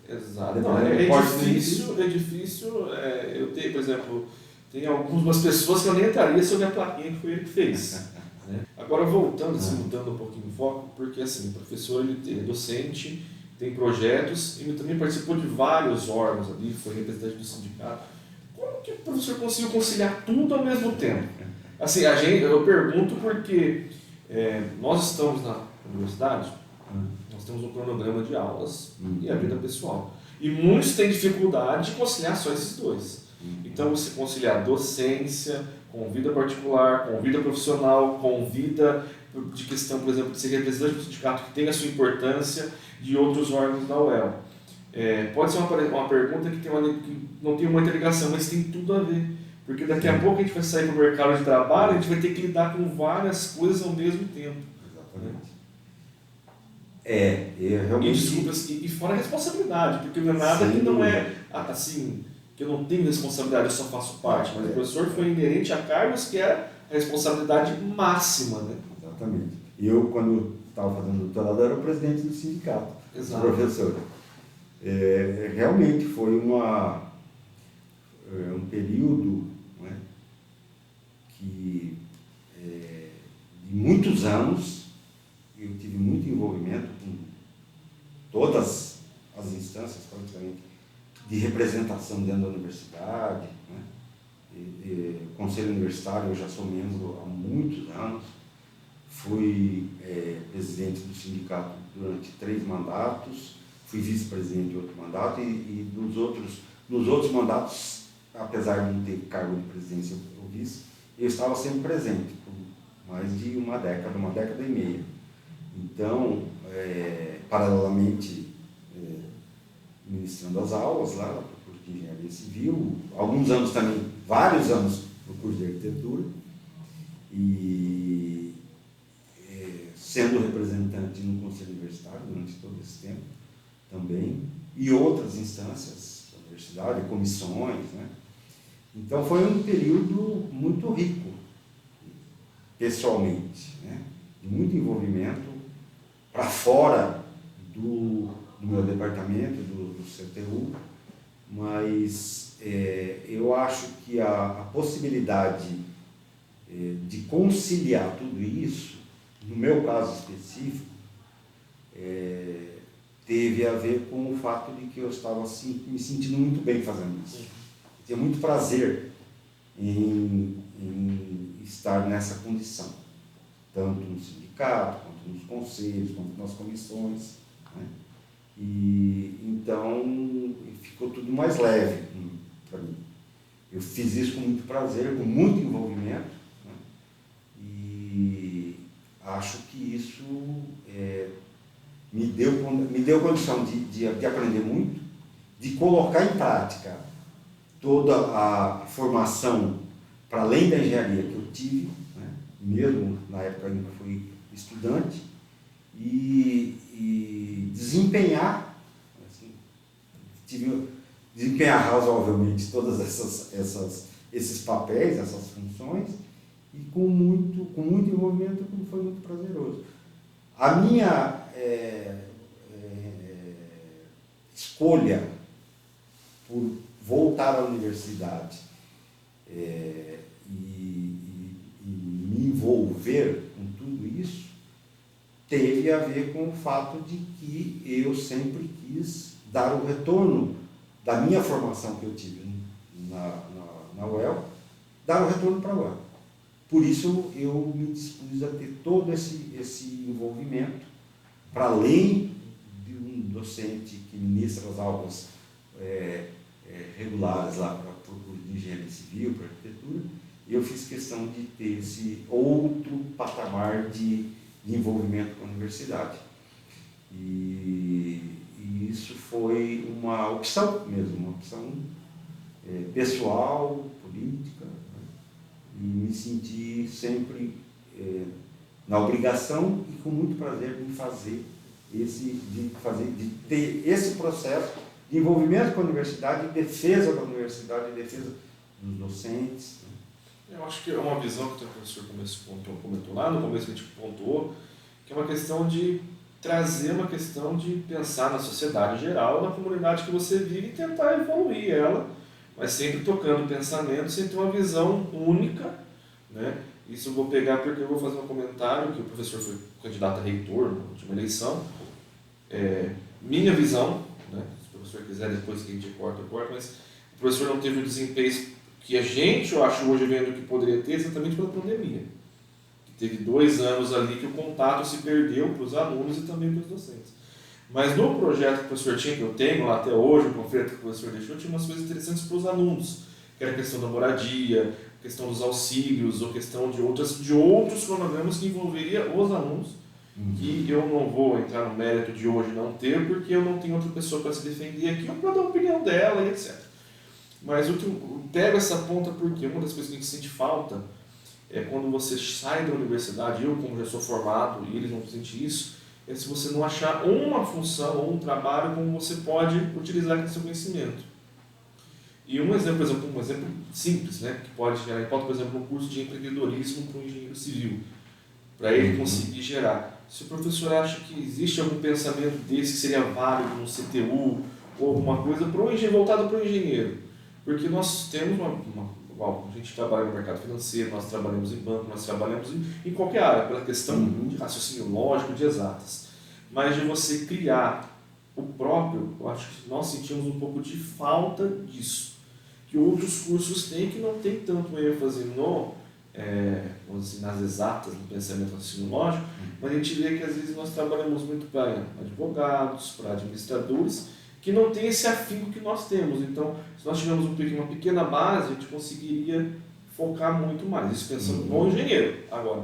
Exato. Não, é difícil. Eu tenho, por exemplo, tem algumas pessoas que eu nem entraria sobre a plaquinha que foi ele que fez. Né? Agora, voltando, mudando um pouquinho o foco, porque assim, o professor ele é docente, tem projetos, ele também participou de vários órgãos ali, foi representante do sindicato. Como que o professor conseguiu conciliar tudo ao mesmo tempo? Assim, eu pergunto porque nós estamos na universidade, nós temos um cronograma de aulas e a vida pessoal. E muitos têm dificuldade de conciliar só esses dois. Então, você conciliar docência com vida particular, com vida profissional, com vida de questão, por exemplo, de ser representante do sindicato que tem a sua importância, de outros órgãos da UEL. Pode ser uma pergunta que não tem muita ligação, mas tem tudo a ver. Porque daqui a pouco a gente vai sair para o mercado de trabalho, a gente vai ter que lidar com várias coisas ao mesmo tempo. Exatamente. Realmente... E fora a responsabilidade, porque não é nada que não é assim, que eu não tenho responsabilidade, eu só faço parte, mas o professor foi inerente a cargos que é a responsabilidade máxima, né? Exatamente. Eu, quando estava fazendo doutorado, era o presidente do sindicato, professor. Realmente foi um período, né, que de muitos anos eu tive muito envolvimento com todas as instâncias, praticamente, de representação dentro da universidade, né? Conselho universitário, eu já sou membro há muitos anos, fui presidente do sindicato durante 3 mandatos, fui vice-presidente de outro mandato e nos outros mandatos, apesar de não ter cargo de presidência ou vice, eu estava sempre presente por mais de uma década e meia. Então, paralelamente, ministrando as aulas lá no curso de Engenharia Civil, alguns anos também, vários anos no curso de Arquitetura, e sendo representante no Conselho Universitário durante todo esse tempo também, e outras instâncias da universidade, comissões, né? Então foi um período muito rico, pessoalmente, né? De muito envolvimento para fora do meu departamento, do CTU, mas eu acho que a possibilidade de conciliar tudo isso no meu caso específico, teve a ver com o fato de que eu estava assim, me sentindo muito bem fazendo isso. Eu tinha muito prazer em estar nessa condição, tanto no sindicato, quanto nos conselhos, quanto nas comissões, né? E então ficou tudo mais leve para mim. Eu fiz isso com muito prazer, com muito envolvimento, né? E acho que isso me deu condição de aprender muito, de colocar em prática toda a formação para além da engenharia que eu tive, né? Mesmo na época ainda fui estudante, e desempenhar, assim, desempenhar razoavelmente todas esses papéis, essas funções, e com muito envolvimento, como foi muito prazeroso. A minha escolha por voltar à universidade e me envolver com tudo isso teve a ver com o fato de que eu sempre quis dar o retorno da minha formação que eu tive na UEL, dar o retorno para a UEL. Por isso eu me dispus a ter todo esse envolvimento, para além de um docente que ministra as aulas regulares lá para o curso de engenharia civil, para arquitetura, e eu fiz questão de ter esse outro patamar de envolvimento com a universidade. E isso foi uma opção mesmo, uma opção pessoal, política, né? E me senti sempre na obrigação e com muito prazer de ter esse processo de envolvimento com a universidade, defesa da universidade, defesa dos docentes. Eu acho que é uma visão que o professor comentou lá no começo, que a gente pontuou, que é uma questão de trazer uma questão de pensar na sociedade em geral, na comunidade que você vive e tentar evoluir ela, mas sempre tocando o pensamento, sem ter uma visão única, né? Isso eu vou pegar porque eu vou fazer um comentário, que o professor foi candidato a reitor na última eleição. Minha visão, né? Se o professor quiser depois que a gente corta, mas o professor não teve o desempenho que a gente, eu acho, hoje vendo que poderia ter, exatamente pela pandemia. Teve 2 anos ali que o contato se perdeu para os alunos e também para os docentes. Mas no projeto que o professor tinha, que eu tenho lá até hoje, o panfleto que o professor deixou, tinha umas coisas interessantes para os alunos, que era a questão da moradia, a questão dos auxílios, ou questão de outros cronogramas que envolveria os alunos, que eu não vou entrar no mérito de hoje não ter, porque eu não tenho outra pessoa para se defender aqui, ou para dar a opinião dela e etc. Mas eu pego essa ponta porque uma das coisas que a gente sente falta é quando você sai da universidade, eu como já sou formado e eles não sentem isso, é se você não achar uma função ou um trabalho como você pode utilizar esse seu conhecimento. E um exemplo simples, né, que pode gerar, por exemplo, um curso de empreendedorismo para um engenheiro civil, para ele conseguir gerar. Se o professor acha que existe algum pensamento desse que seria válido no CTU ou alguma coisa voltado para o engenheiro, porque nós temos a gente trabalha no mercado financeiro, nós trabalhamos em banco, nós trabalhamos em qualquer área, pela questão de raciocínio lógico, de exatas. Mas de você criar o próprio, eu acho que nós sentimos um pouco de falta disso. Que outros cursos têm que não tem tanto ênfase vamos dizer, nas exatas, no pensamento raciocínio lógico, mas a gente vê que às vezes nós trabalhamos muito para advogados, para administradores, que não tem esse afinco que nós temos. Então, se nós tivermos uma pequena base, a gente conseguiria focar muito mais. Isso pensando no engenheiro. Agora,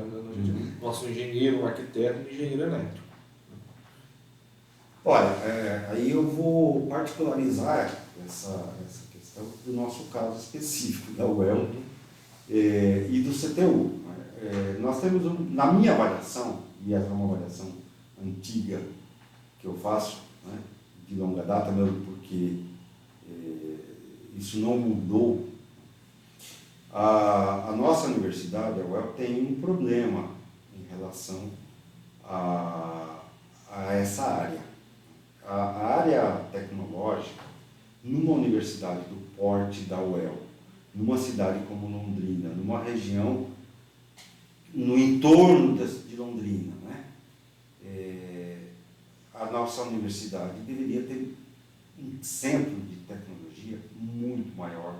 nós somos engenheiro, um arquiteto e um engenheiro elétrico. Olha, aí eu vou particularizar essa questão do nosso caso específico da UEL e do CTU. Nós temos, na minha avaliação, e essa é uma avaliação antiga que eu faço, né, de longa data mesmo, porque isso não mudou. A nossa universidade, a UEL, tem um problema em relação a essa área. A área tecnológica, numa universidade do porte da UEL, numa cidade como Londrina, numa região no entorno de Londrina, né? A nossa universidade deveria ter um centro de tecnologia muito maior,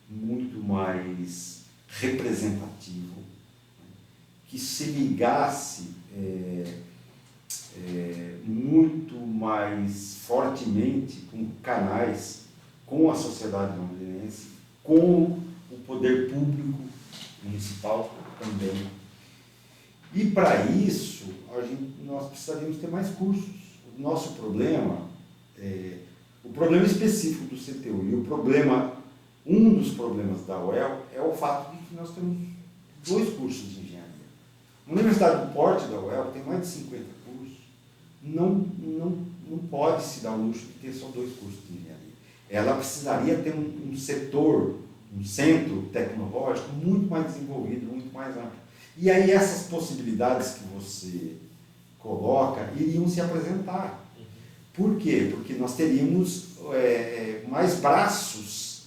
muito mais representativo, né? Que se ligasse muito mais fortemente com canais, com a sociedade londrinense, com o poder público municipal também. E para isso, nós precisaríamos ter mais cursos. O nosso problema, o problema específico do CTU e um dos problemas da UEL é o fato de que nós temos 2 cursos de engenharia. A Universidade do Porto da UEL tem mais de 50 cursos, não pode se dar o luxo de ter só 2 cursos de engenharia. Ela precisaria ter um setor, um centro tecnológico muito mais desenvolvido, muito mais amplo. E aí essas possibilidades que você coloca iriam se apresentar. Por quê? Porque nós teríamos mais braços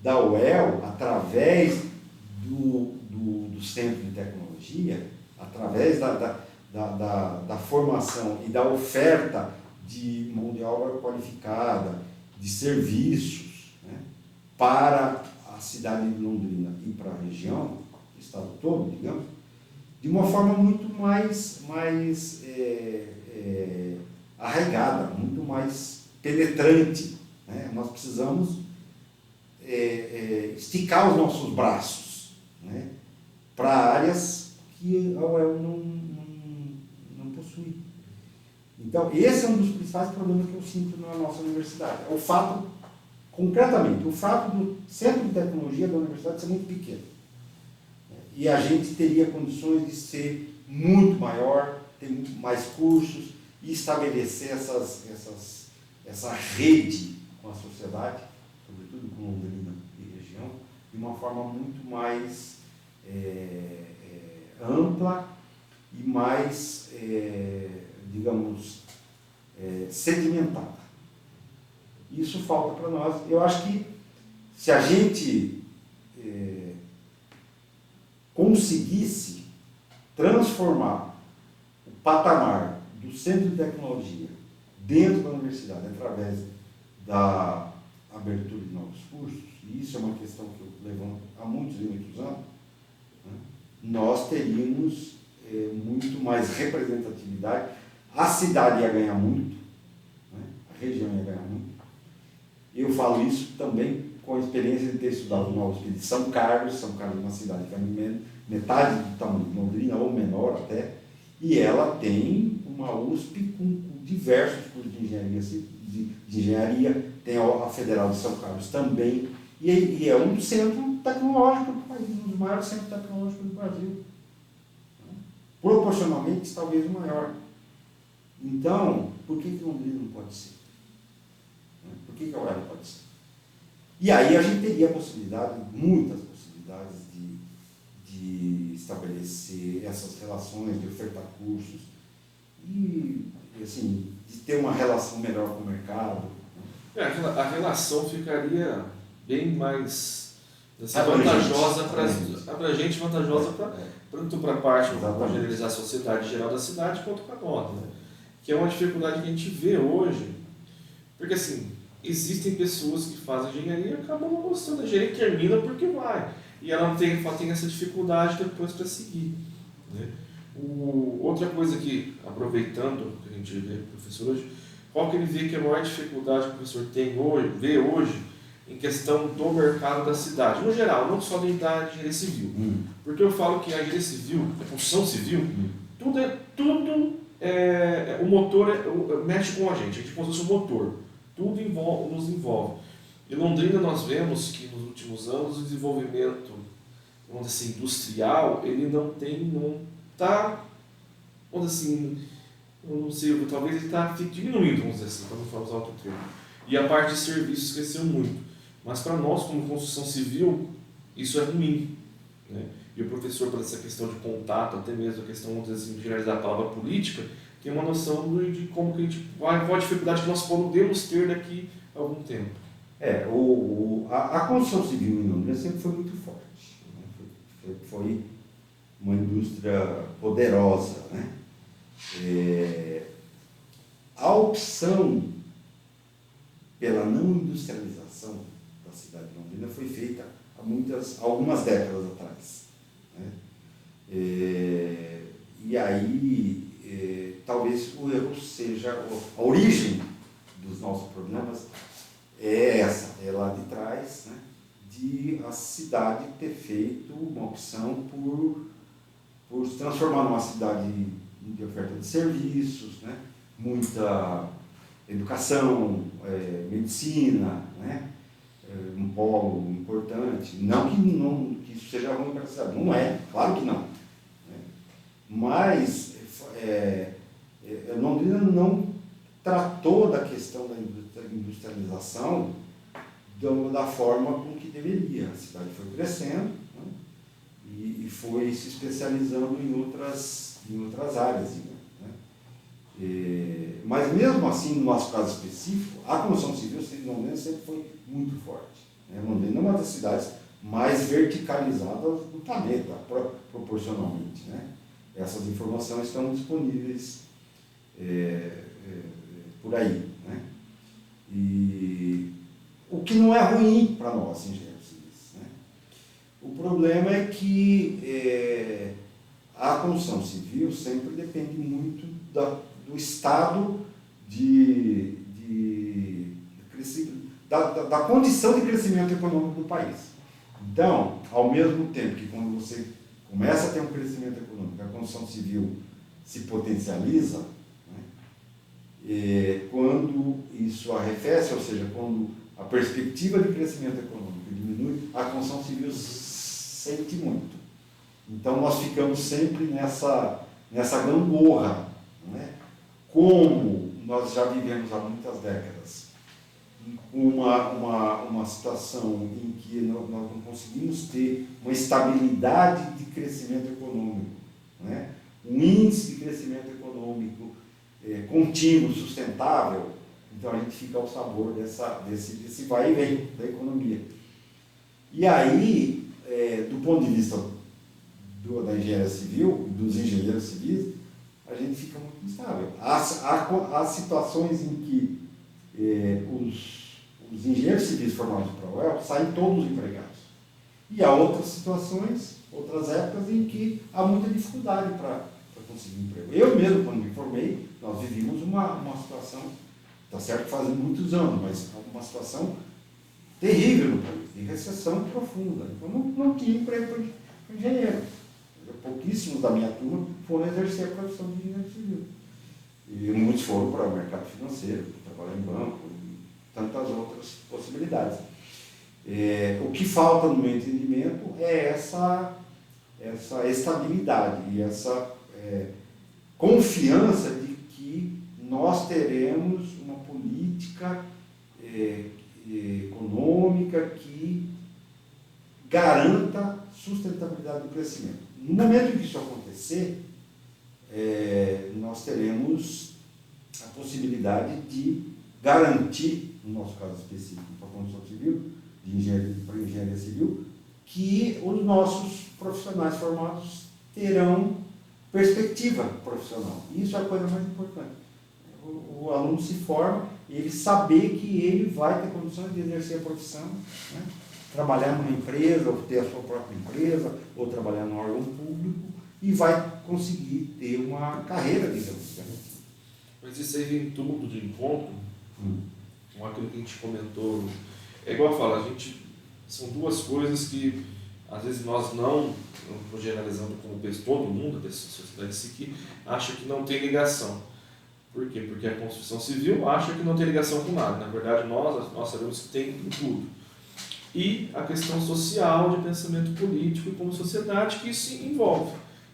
da UEL através do centro de tecnologia, através da formação e da oferta de mão de obra qualificada, de serviços, né, para a cidade de Londrina e para a região, o estado todo, digamos, de uma forma muito mais arraigada, muito mais penetrante, né? Nós precisamos esticar os nossos braços, né, para áreas que a UEL não possui. Então, esse é um dos principais problemas que eu sinto na nossa universidade. O fato, concretamente, o fato do centro de tecnologia da universidade ser muito pequeno. E a gente teria condições de ser muito maior, ter mais cursos e estabelecer essa rede com a sociedade, sobretudo com Londrina e região, de uma forma muito mais ampla e mais, digamos, sedimentada. Isso falta para nós. Eu acho que se a gente conseguisse transformar o patamar do centro de tecnologia dentro da universidade através da abertura de novos cursos, e isso é uma questão que eu levanto há muitos e muitos anos, né, nós teríamos muito mais representatividade, a cidade ia ganhar muito, né, a região ia ganhar muito. Eu falo isso também com a experiência de ter estudado na USP de São Carlos é uma cidade que é metade do tamanho de Londrina, ou menor até, e ela tem uma USP com diversos cursos de engenharia, tem a Federal de São Carlos também, e é um centro tecnológico do país, um dos maiores centros tecnológicos do Brasil. Proporcionalmente, talvez o maior. Então, por que Londrina não pode ser? Por que a UEL não pode ser? E aí a gente teria muitas possibilidades de estabelecer essas relações, de ofertar cursos e assim, de ter uma relação melhor com o mercado. Né? A relação ficaria bem mais vantajosa para a gente, vantajosa tanto para a parte para generalizar a sociedade geral da cidade, quanto para nós, né? Que é uma dificuldade que a gente vê hoje, porque assim, existem pessoas que fazem engenharia e acabam não gostando da engenharia e termina porque vai. E ela não tem essa dificuldade depois para seguir. Né? Outra coisa que, aproveitando que a gente vê o professor hoje, qual que ele vê que é a maior dificuldade que o professor vê hoje em questão do mercado da cidade, no geral, não só da engenharia civil. Porque eu falo que a engenharia civil, a construção civil, o motor mexe com a gente como se fosse um motor. Tudo nos envolve. Em Londrina nós vemos que nos últimos anos o desenvolvimento, vamos dizer assim, industrial, ele não está, vamos dizer assim, eu não sei, talvez ele está diminuindo, vamos dizer assim, para não falar outro termo. E a parte de serviços cresceu muito. Mas para nós, como construção civil, isso é ruim. Né? E o professor, por essa questão de contato, até mesmo a questão, vamos dizer assim, de generalizar a palavra política, tem uma noção de como que a gente qual a dificuldade que nós podemos ter daqui a algum tempo. A construção civil em Londrina sempre foi muito forte. Né? Foi uma indústria poderosa, né? A opção pela não industrialização da cidade de Londrina foi feita há algumas décadas atrás, né? E aí, talvez o erro seja, a origem dos nossos problemas é essa, é lá de trás, né? De a cidade ter feito uma opção por se transformar numa cidade de oferta de serviços, né? Muita educação, medicina, né? Um polo importante. Não que isso seja ruim para a cidade, não é, claro que não. Né? Mas Londrina não tratou da questão da industrialização da forma com que deveria. A cidade foi crescendo, né? E foi se especializando em outras áreas. Né? Mas mesmo assim, no nosso caso específico, a construção civil em Londrina sempre foi muito forte. Né? Londrina é uma das cidades mais verticalizadas do planeta, proporcionalmente. Né? Essas informações estão disponíveis por aí. Né? E o que não é ruim para nós, engenheiros civis. Né? O problema é que a construção civil sempre depende muito do estado da condição de crescimento econômico do país. Então, ao mesmo tempo que quando você começa a ter um crescimento econômico, a construção civil se potencializa, né? Quando isso arrefece, ou seja, quando a perspectiva de crescimento econômico diminui, a construção civil sente muito. Então, nós ficamos sempre nessa gangorra, né? Como nós já vivemos há muitas décadas, uma situação em que nós não conseguimos ter uma estabilidade de crescimento econômico, né? Um índice de crescimento econômico contínuo, sustentável, então a gente fica ao sabor desse vai e vem da economia. E aí, do ponto de vista da engenharia civil, dos engenheiros civis, a gente fica muito instável. Há situações em que os engenheiros civis formados para a UEL saem todos empregados. E há outras situações, outras épocas, em que há muita dificuldade para conseguir emprego. Eu mesmo, quando me formei, nós vivíamos uma situação, está certo que fazem muitos anos, mas uma situação terrível no país, de recessão profunda. Então não tinha emprego para engenheiro. Pouquíssimos da minha turma foram exercer a profissão de engenheiro civil. E muitos foram para o mercado financeiro, trabalhar em banco e tantas outras possibilidades. O que falta no meu entendimento é essa estabilidade e essa confiança de que nós teremos uma política econômica que garanta sustentabilidade do crescimento. No momento em que isso acontecer, nós teremos a possibilidade de garantir, no nosso caso específico, para a construção civil, para a engenharia civil, que os nossos profissionais formados terão perspectiva profissional. Isso é a coisa mais importante. O aluno se forma, ele saber que ele vai ter condições de exercer a profissão, né? Trabalhar numa empresa, ou ter a sua própria empresa, ou trabalhar num órgão público, e vai conseguir ter uma carreira, digamos. Mas isso aí vem tudo de encontro com aquilo que a gente comentou. É igual eu falo, são duas coisas que às vezes nós não estou generalizando como todo mundo dessa sociedade que acha que não tem ligação. Por quê? Porque a construção civil acha que não tem ligação com nada. Na verdade, nós sabemos que tem em tudo. E a questão social de pensamento político e como sociedade que isso envolve.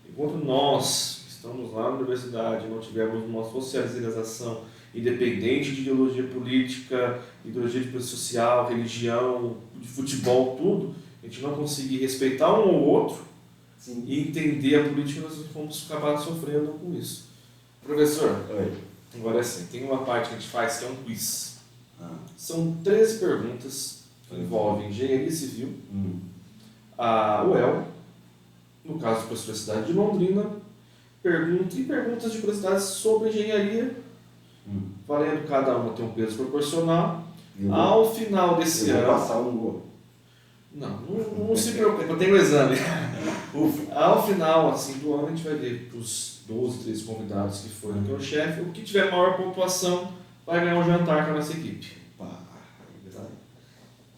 Enquanto nós estamos lá na universidade, não tivermos uma socialização independente de ideologia política, ideologia de política social, religião, de futebol, tudo, a gente não conseguir respeitar um ou outro. Sim. E entender a política, nós vamos acabar sofrendo com isso. Professor, agora sim, tem uma parte que a gente faz que é um quiz. São 13 perguntas que envolvem engenharia civil, a UEL, no caso do professor da cidade de Londrina, perguntas de curiosidades sobre engenharia, valendo cada uma tem um peso proporcional. Ao final desse ano... passar um gol. Não se preocupe, eu tenho o exame. Ao final assim, do ano, a gente vai ver os 12, 13 convidados que foram aqui ao chefe. O que tiver maior pontuação vai ganhar um jantar com a nossa equipe.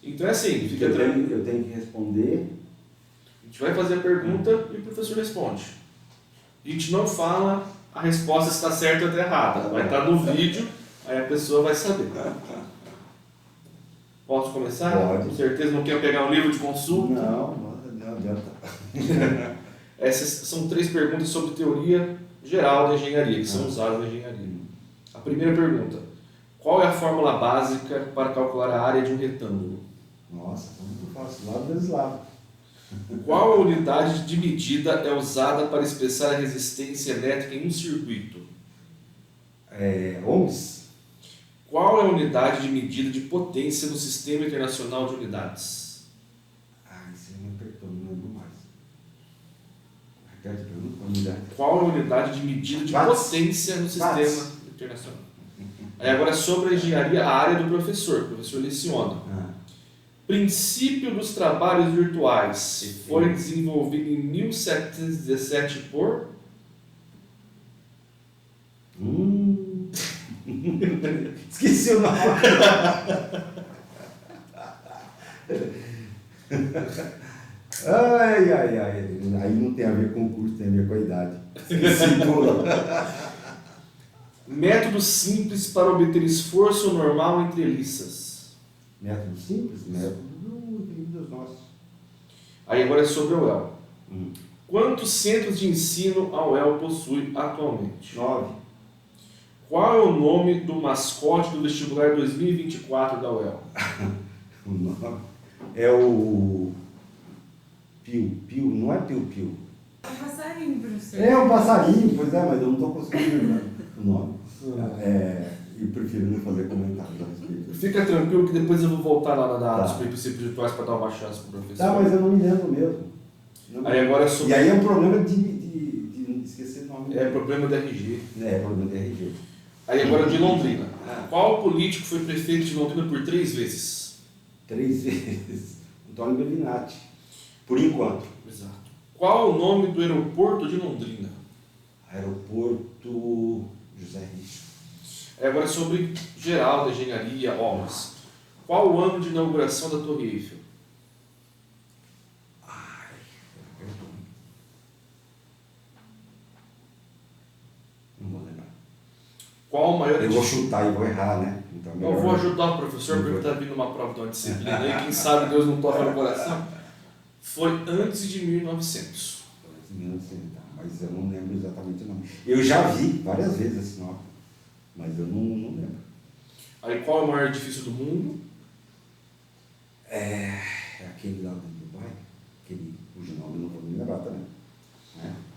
Então é assim, fica tranquilo. Eu tenho que responder. A gente vai fazer a pergunta e o professor responde. A gente não fala a resposta se está certa ou está errada. Vai estar no vídeo, aí a pessoa vai saber. Posso começar? Pode. Com certeza não quer pegar um livro de consulta? Não adianta. Essas são 3 perguntas sobre teoria geral da engenharia, que são usadas na engenharia. A primeira pergunta: qual é a fórmula básica para calcular a área de um retângulo? Nossa, muito fácil. Lado vezes lado. Qual a unidade de medida é usada para expressar a resistência elétrica em um circuito? Ohms. Qual é a unidade de medida de potência no Sistema Internacional de Unidades? Isso aí me apertou, não lembro mais. Repete a pergunta, unidade. Qual é a unidade de medida de potência no Sistema Internacional? Aí agora sobre a engenharia, a área do professor. O professor leciona. Princípio dos trabalhos virtuais foi desenvolvido em 1717 por... Esqueci o nome. Ai. Aí não tem a ver com o curso, tem a ver com a idade. Esqueci, pula. Método simples para obter esforço normal entre liças. Método simples? Método dos nossos. Aí agora é sobre a UEL. Quantos centros de ensino a UEL possui atualmente? 9. Qual é o nome do mascote do vestibular 2024 da UEL? O nome é o Piu, não é Piu. É um passarinho, professor. É um passarinho, pois é, mas eu não estou conseguindo lembrar o nome. E prefiro não fazer comentários a respeito. Fica tranquilo que depois eu vou voltar lá dos princípios virtuais para dar uma chance para o professor. Tá, mas eu não me lembro mesmo. Aí agora sobre... E aí é um problema de esquecer o nome. É problema da RG. É problema da RG. Aí agora de Londrina. Qual político foi prefeito de Londrina por 3 vezes? 3 vezes. Antônio Bellinati. Por enquanto. Exato. Qual o nome do aeroporto de Londrina? Aeroporto José Richo. Aí agora sobre geral da engenharia, obras. Qual o ano de inauguração da Torre Eiffel? Não vou lembrar. Qual o maior... Eu vou chutar e vou errar, né? Então, Eu vou ajudar o professor, porque está vindo uma prova de uma disciplina aí, quem sabe Deus não toca no coração. Foi antes de 1900. Mas eu não lembro exatamente o nome. Eu já vi várias vezes esse nome, mas eu não lembro. Aí qual é o maior edifício do mundo? É aquele lá do Dubai, cujo nome eu não vou me lembrar também.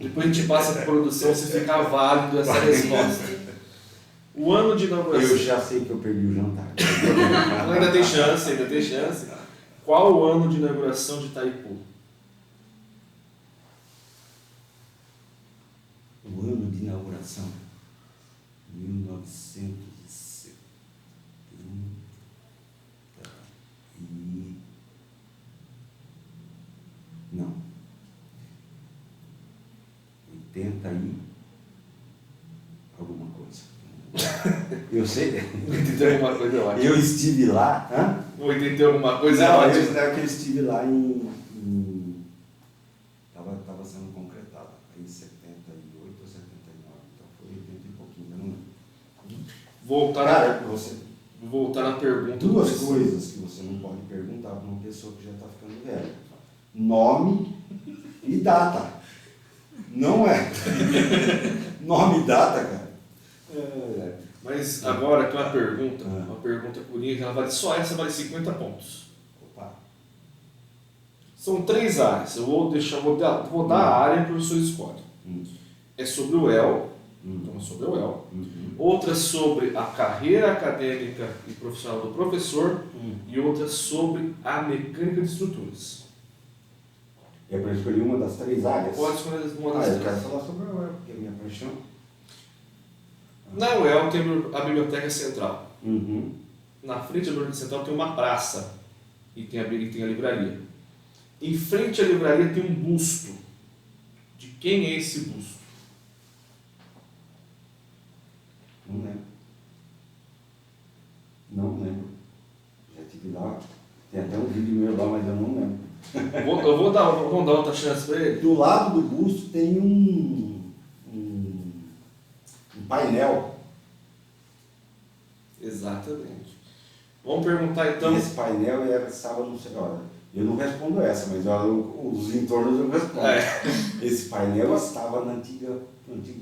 Depois a gente passa para a produção se ficar válido essa resposta. O ano de inauguração... Eu já sei que eu perdi o jantar. Ainda tem chance. Qual o ano de inauguração de Itaipu? O ano de inauguração? 1970. Não. 80 e alguma coisa. Eu sei. 80 e alguma coisa, eu acho. Eu estive lá. 80 e alguma coisa, não, eu acho. eu estive lá em Estava sendo concretado. Aí em 78 ou 79. Então foi 80 e pouquinho, eu não lembro. Vou voltar na pergunta. 2 coisas que você não pode perguntar para uma pessoa que já está ficando velha: nome e data. Não é? Nome e data, cara. Mas agora aqui uma pergunta curinha, que ela vale, só essa vale 50 pontos. Opa. São 3 áreas. Eu vou dar a área que o professor escolhe. É sobre o EL, então é sobre o EL. Outra sobre a carreira acadêmica e profissional do professor. E outra sobre a mecânica de estruturas. Que é para escolher uma das 3 áreas. Pode escolher uma das eu três. quero falar sobre a UEL, porque é a minha paixão. Na UEL tem a Biblioteca Central. Uhum. Na frente da Biblioteca Central tem uma praça e tem a livraria. Em frente à livraria tem um busto. De quem é esse busto? Não lembro. Não lembro. Já estive lá. Tem até um vídeo meu lá, mas eu não lembro. Vamos dar outra chance para ele? Do lado do busto tem um painel. Exatamente. Vamos perguntar então. E esse painel estava no sei, olha, eu não respondo essa, mas olha, os entornos eu respondo. Esse painel estava no antigo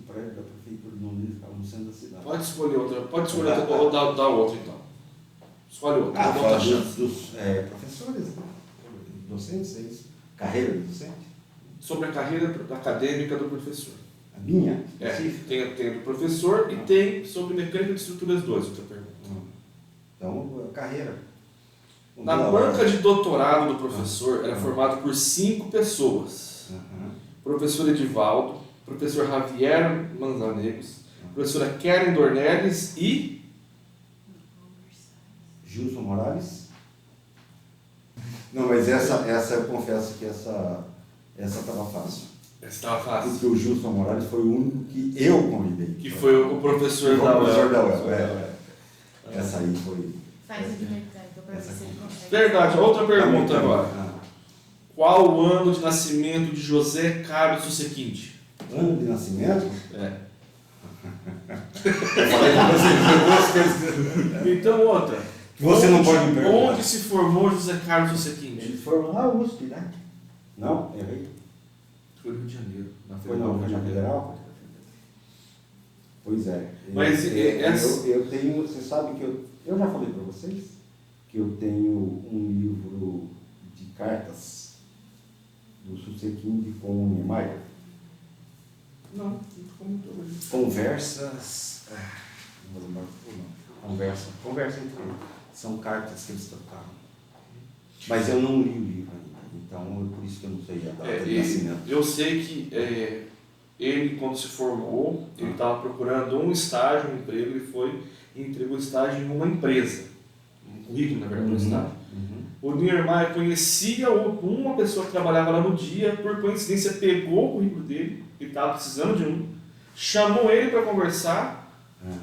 prédio da prefeitura de Londrina, ficava no centro da cidade. Pode escolher outra, ou dar outra então. Escolhe outra, vamos dar Fala outra chance. dos professores, né? Docentes, é isso? Carreira de docente? Sobre a carreira acadêmica do professor. A minha? Tem a do professor e tem sobre mecânica de estruturas 2, outra pergunta. Então, a carreira. Na banca de doutorado do professor era formado por 5 pessoas. Professor Edivaldo, professor Javier Manzanegos, professora Keren Dornelles e... Gilson Morales? Não, mas essa eu confesso que essa estava fácil. Essa estava fácil. Porque o Gilson Morales foi o único que eu convidei. Que foi o professor da UEL. Essa aí foi... Faz o de mecânica para ver se ele consegue. Verdade. Outra pergunta agora. Qual o ano de nascimento de José Carlos Susequinde? Ano de nascimento? É. Eu falei com você. Então, outra. Você não pode me perguntar. Onde se formou José Carlos Susequinde? Eles foram na USP, né? Não, errei. Foi no Rio de Janeiro. Foi na Federal? Pois é. Mas eu tenho, você sabe que eu já falei para vocês que eu tenho um livro de cartas do Susequinde com o Niemeyer. Não comentou hoje. Conversas. Não vou lembrar o nome. Conversa entre eles. São cartas que eles trocaram. Mas eu não li o livro ainda. Então, por isso que eu não sei a data de nascimento. Eu sei que ele, quando se formou, ele estava procurando um estágio, um emprego, ele foi e entregou estágio em uma empresa. Um currículo, na verdade, um estágio. O Niemeyer conhecia uma pessoa que trabalhava lá no dia, por coincidência pegou o currículo dele, ele estava precisando de um, chamou ele para conversar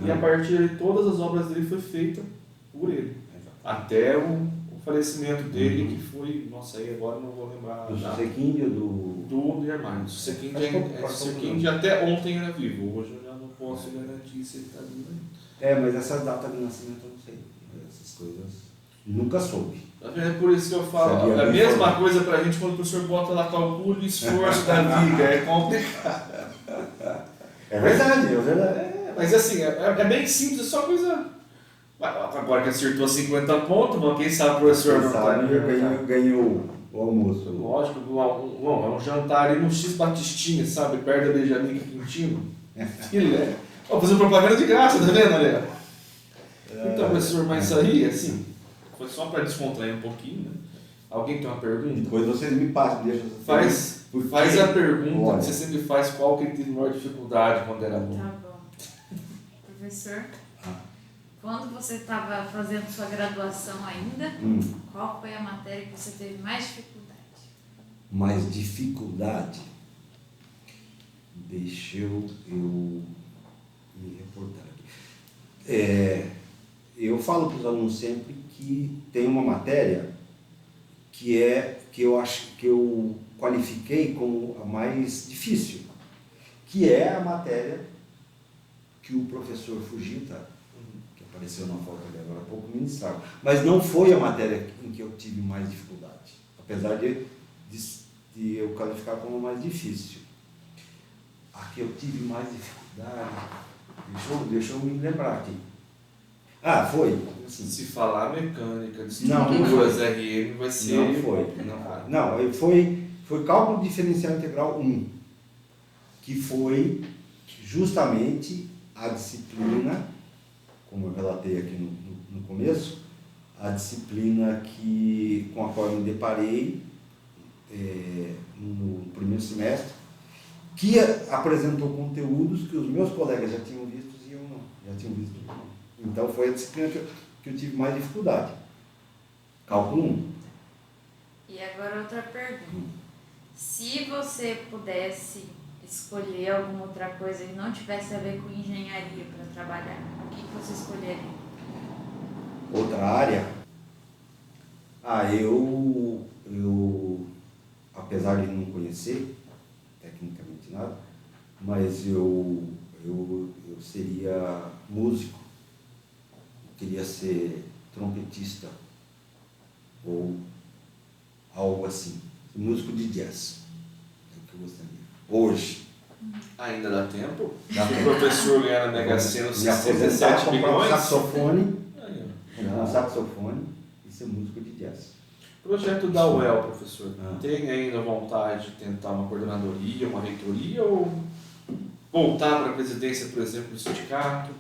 e a partir de todas as obras dele foi feita por ele. Até o falecimento dele, que foi, nossa, aí agora não vou lembrar. Do Susequinde ou do Niemeyer. O Susequinde até ontem era vivo, hoje eu já não posso garantir se ele está vivo ainda. Mas essas datas de nascimento eu não sei. Essas coisas nunca soube. É por isso que eu falo, é a mesma coisa pra gente quando o professor bota lá calcula o esforço da viga, é complicado. É verdade, é verdade. Mas assim, é bem simples, é só coisa. Agora que acertou 50 pontos, mas quem sabe o professor não tá. Eu ganho o almoço. Lógico, é um jantar ali no X Batistinha, sabe? Perto da Benjamin Quintino. Vou fazer propaganda de graça, tá vendo, Ale? Então, professor, mas isso aí, assim, foi só para descontrair um pouquinho, né? Alguém tem uma pergunta? Depois vocês me passam, deixa eu Faz a pergunta que você sempre faz, qual que ele teve maior dificuldade quando era aluno. Tá bom. Professor, quando você estava fazendo sua graduação ainda, qual foi a matéria que você teve mais dificuldade? Mais dificuldade? Deixa eu me reportar aqui. Eu falo para os alunos sempre que tem uma matéria que eu acho que eu qualifiquei como a mais difícil, que é a matéria que o professor Fujita, que apareceu na foto ali agora há pouco, ministrava. Mas não foi a matéria em que eu tive mais dificuldade, apesar de eu qualificar como a mais difícil. A que eu tive mais dificuldade, deixa eu me lembrar aqui. Foi. Assim, se falar mecânica, de estruturas RM, vai ser... Não foi. Não, foi cálculo diferencial integral 1, que foi justamente a disciplina, como eu relatei aqui no começo, a disciplina com a qual eu me deparei no primeiro semestre, que apresentou conteúdos que os meus colegas já tinham visto e eu não, já tinham visto. Então foi a disciplina que eu tive mais dificuldade. Cálculo 1. E agora outra pergunta. Se você pudesse escolher alguma outra coisa que não tivesse a ver com engenharia para trabalhar, o que você escolheria? Outra área? Eu apesar de não conhecer tecnicamente nada, mas eu seria músico, eu queria ser trompetista ou algo assim, músico de jazz, é o que eu gostaria. Hoje. Ainda dá tempo? Dá Se o tempo. professor ganhar na Mega Sena os Me aposentar, 67 comprar um milhões... saxofone, Aí, um saxofone e ser músico de jazz. Projeto da UEL, professor. Ah. Tem ainda vontade de tentar uma coordenadoria, uma reitoria ou voltar para a presidência, por exemplo, do sindicato?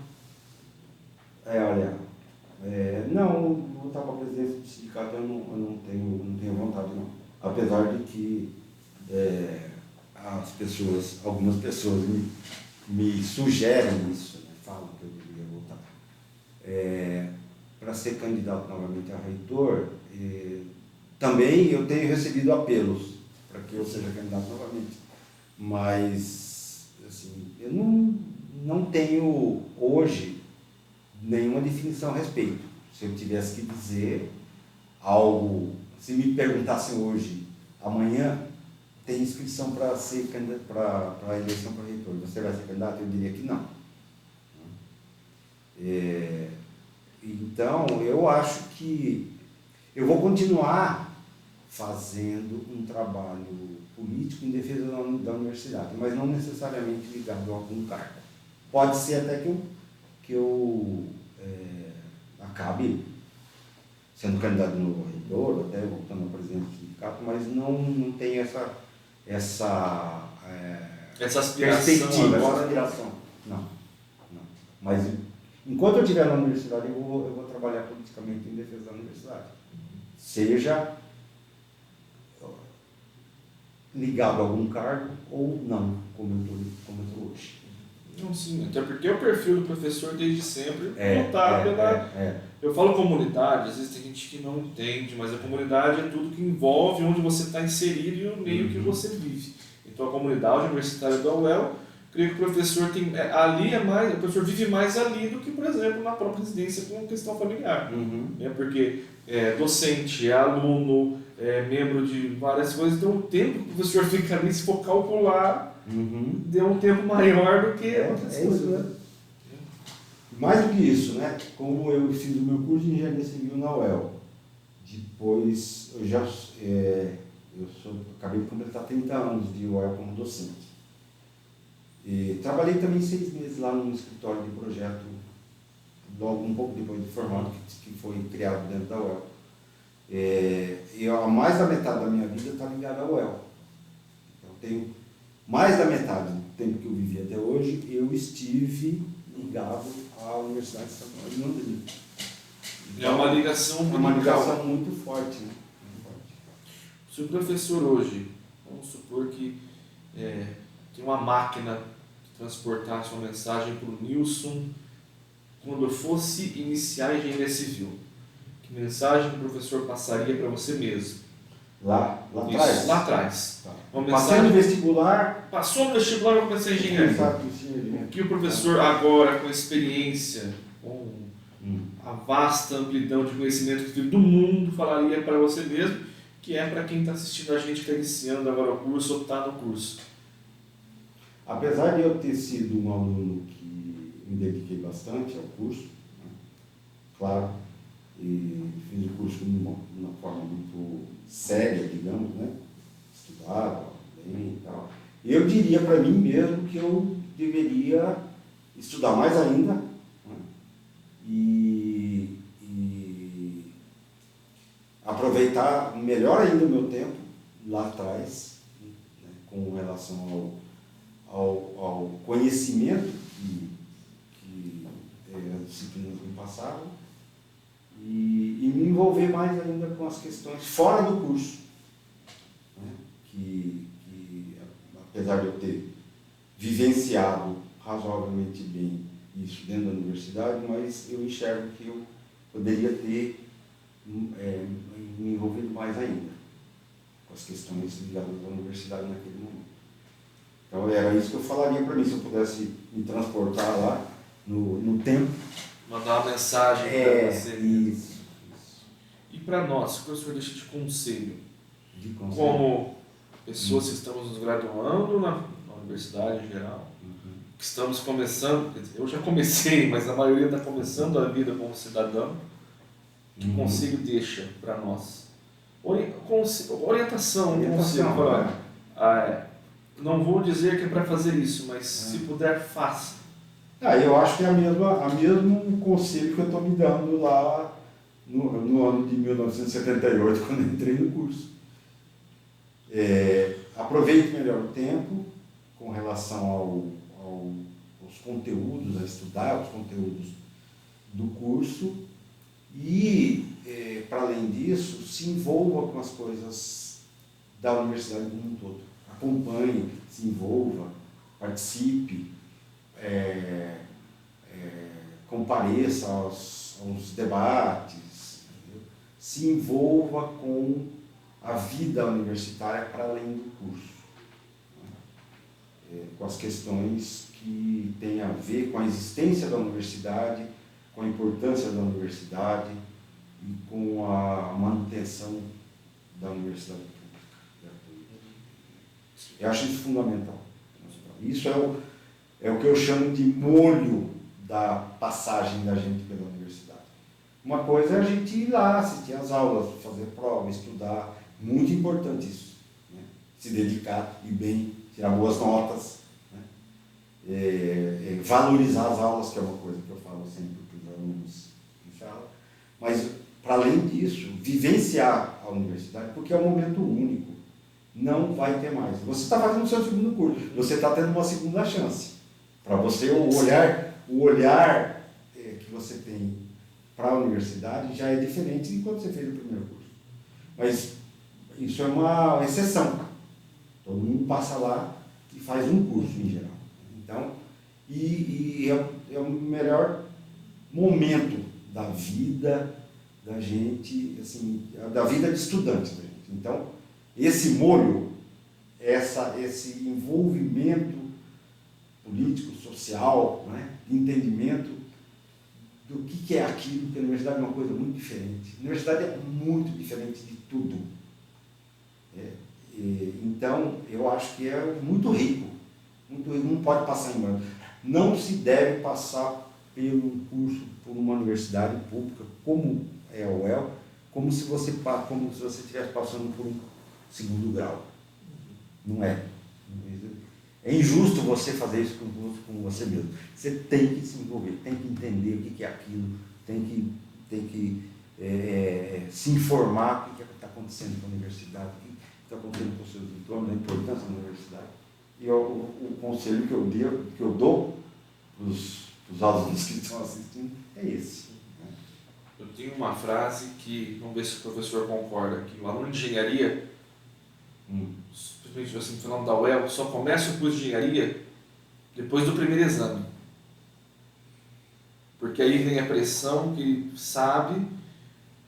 Não, voltar para a presidência do sindicato eu não tenho vontade não. Apesar de que algumas pessoas me sugerem isso, né? Falam que eu deveria voltar. Para ser candidato novamente a reitor, também eu tenho recebido apelos para que eu seja candidato novamente. Mas, assim, eu não tenho hoje nenhuma definição a respeito. Se eu tivesse que dizer algo, se me perguntassem hoje, amanhã tem inscrição para ser candidato para a eleição para reitor, você vai ser candidato? Eu diria que não. Então, eu acho que eu vou continuar fazendo um trabalho político em defesa da universidade, mas não necessariamente ligado a algum cargo. Pode ser até que eu acabe sendo candidato de novo a reitor, até voltando a presidente do sindicato, mas não tem essa aspiração perspectiva, agora. essa aspiração. Não. Mas enquanto eu estiver na universidade, eu vou trabalhar politicamente em defesa da universidade. Seja ligado a algum cargo ou não, como eu estou hoje. Não, sim, até porque o perfil do professor desde sempre lutar pela... Eu falo comunidade, às vezes tem gente que não entende, mas a comunidade é tudo que envolve onde você está inserido e o meio que você vive. Então a comunidade universitária da UEL, creio que o professor tem... o professor vive mais ali do que, por exemplo, na própria residência com questão familiar. Porque docente, aluno, membro de várias coisas, então o tempo que o professor fica ali, se for calcular, deu um tempo maior do que outras coisas. Isso, né? Mais do que isso, né? Como eu fiz o meu curso de engenharia civil na UEL, depois acabei de completar 30 anos de UEL como docente. E trabalhei também 6 meses lá num escritório de projeto, logo um pouco depois de formado, que foi criado dentro da UEL. E mais da metade da minha vida está ligada à UEL. Então, tenho mais da metade do tempo que eu vivi até hoje, eu estive ligado à Universidade de São Paulo de Londrina. Então, é uma ligação muito forte, né? Muito forte. Se o professor hoje, vamos supor que tem uma máquina que transportasse uma mensagem para o Nilson quando eu fosse iniciar a engenharia civil, que mensagem o professor passaria para você mesmo? Lá Isso, atrás? lá atrás. Tá. Uma Passei mensagem... no vestibular. Passou no vestibular e começou a engenharia. O que o professor agora, com experiência, com a vasta amplidão de conhecimento que teve do mundo, falaria para você mesmo, que é para quem está assistindo a gente, que está iniciando agora o curso ou está no curso? Apesar de eu ter sido um aluno que me dediquei bastante ao curso, né? Claro, e fiz o curso de uma forma muito séria, digamos, né? Estudava bem e tal. Eu diria para mim mesmo que eu deveria estudar mais ainda, né? E aproveitar melhor ainda o meu tempo lá atrás, né? Com relação ao conhecimento que as disciplinas me passavam e me envolver mais ainda com as questões fora do curso, né? vivenciado razoavelmente bem isso dentro da universidade, mas eu enxergo que eu poderia ter me envolvido mais ainda com as questões ligadas à universidade naquele momento. Então era isso que eu falaria para mim, se eu pudesse me transportar lá no tempo. Mandar uma mensagem para você. Isso. E para nós, o que o senhor deixa de conselho? De conselho. Como pessoas que estamos nos graduando na universidade em geral, que estamos começando, quer dizer, eu já comecei, mas a maioria está começando a vida como cidadão, que conselho deixa para nós? Orientação, conselho. Não vou dizer que é para fazer isso, mas se puder, faça. Eu acho que é o mesmo conselho que eu estou me dando lá no ano de 1978, quando eu entrei no curso. Aproveite melhor o tempo com relação aos conteúdos, a estudar os conteúdos do curso e, para além disso, se envolva com as coisas da universidade como um todo. Acompanhe, se envolva, participe, compareça aos debates, entendeu? Se envolva com a vida universitária para além do curso, né? Com as questões que têm a ver com a existência da universidade, com a importância da universidade e com a manutenção da universidade pública. Eu acho isso fundamental. Isso é o que eu chamo de molho da passagem da gente pela universidade. Uma coisa é a gente ir lá, assistir às aulas, fazer prova, estudar. Muito importante isso, né? Se dedicar e bem, tirar boas notas, né? Valorizar as aulas, que é uma coisa que eu falo sempre para os alunos que falam. Mas, para além disso, vivenciar a universidade, porque é um momento único. Não vai ter mais. Você está fazendo o seu segundo curso, você está tendo uma segunda chance. Para você, o olhar que você tem para a universidade já é diferente de quando você fez o primeiro curso. Mas isso é uma exceção. Todo mundo passa lá e faz um curso em geral. Então, é o melhor momento da vida da gente, assim, da vida de estudante da gente. Então, esse molho, esse envolvimento político, social, né, de entendimento do que é aquilo, porque a universidade é uma coisa muito diferente. A universidade é muito diferente de tudo. Então, eu acho que é muito rico, não pode passar em branco. Não se deve passar pelo curso por uma universidade pública, como é a UEL, como se você estivesse passando por um segundo grau. Não é. É injusto você fazer isso com você mesmo. Você tem que se envolver, tem que entender o que é aquilo, tem que se informar o que está acontecendo com a universidade, o que está acontecendo com os seus entornos, a importância da universidade. E o conselho que eu dou para os alunos que estão assistindo é esse. Né? Eu tenho uma frase que, vamos ver se o professor concorda, que o aluno de engenharia, principalmente assim, falando da UEL, só começa o curso de engenharia depois do primeiro exame. Porque aí vem a pressão que ele sabe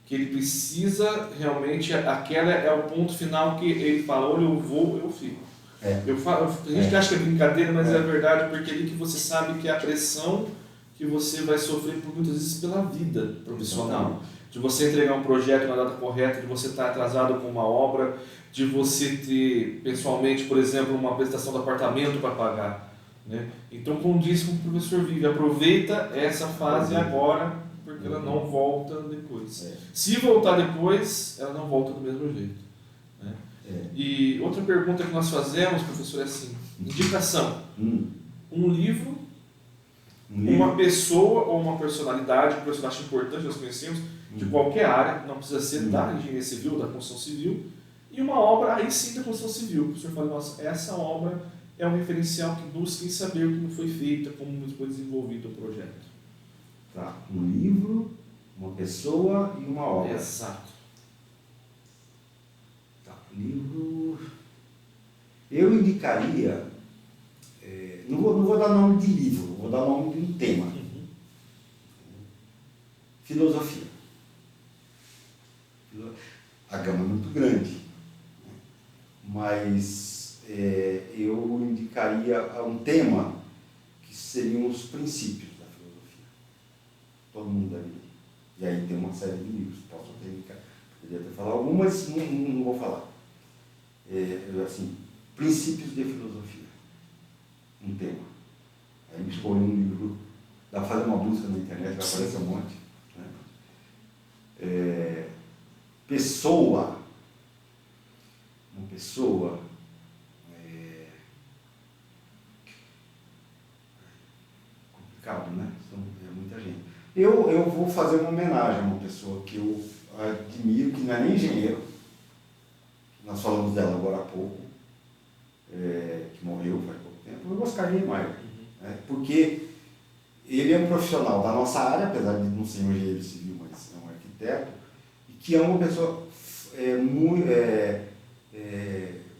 que ele precisa realmente, aquela é o ponto final que ele fala, olha, eu vou, eu fico. Tem gente que acha que é brincadeira, mas é verdade, porque é ali que você sabe que é a pressão que você vai sofrer por muitas vezes pela vida profissional. De você entregar um projeto na data correta, de você estar atrasado com uma obra, de você ter, pessoalmente, por exemplo, uma prestação de apartamento para pagar. Né? Então, como disse o professor Vive, aproveita essa fase agora, porque ela não volta depois. Se voltar depois, ela não volta do mesmo jeito. Né? E outra pergunta que nós fazemos, professor, é assim, indicação. Um livro, uma pessoa ou uma personalidade, que o professor acha importante, nós conhecemos, de qualquer área, não precisa ser da engenharia civil, da construção civil, e uma obra, aí sim, da construção civil. O professor fala, nossa, essa obra é um referencial que busca em saber o que foi feito, como foi desenvolvido o projeto. Tá. Um livro, uma pessoa e uma obra. Exato. Tá. Livro... Eu indicaria... dar nome de livro, vou dar nome de um tema. Filosofia. A gama é muito grande, mas eu indicaria um tema que seriam os princípios da filosofia. Todo mundo deve ler. E aí tem uma série de livros, posso até indicar. Poderia até falar algumas, não vou falar. Assim, princípios de filosofia. Um tema. Aí me escolhe um livro, dá para fazer uma busca na internet, vai aparecer um monte. Né? Uma pessoa complicado, né? É muita gente. Eu vou fazer uma homenagem a uma pessoa que eu admiro, que não é nem engenheiro, nós falamos dela agora há pouco, que morreu faz pouco tempo, o Oscar Niemeyer, né? Porque ele é um profissional da nossa área, apesar de não ser um engenheiro civil, mas é um arquiteto, e que é uma pessoa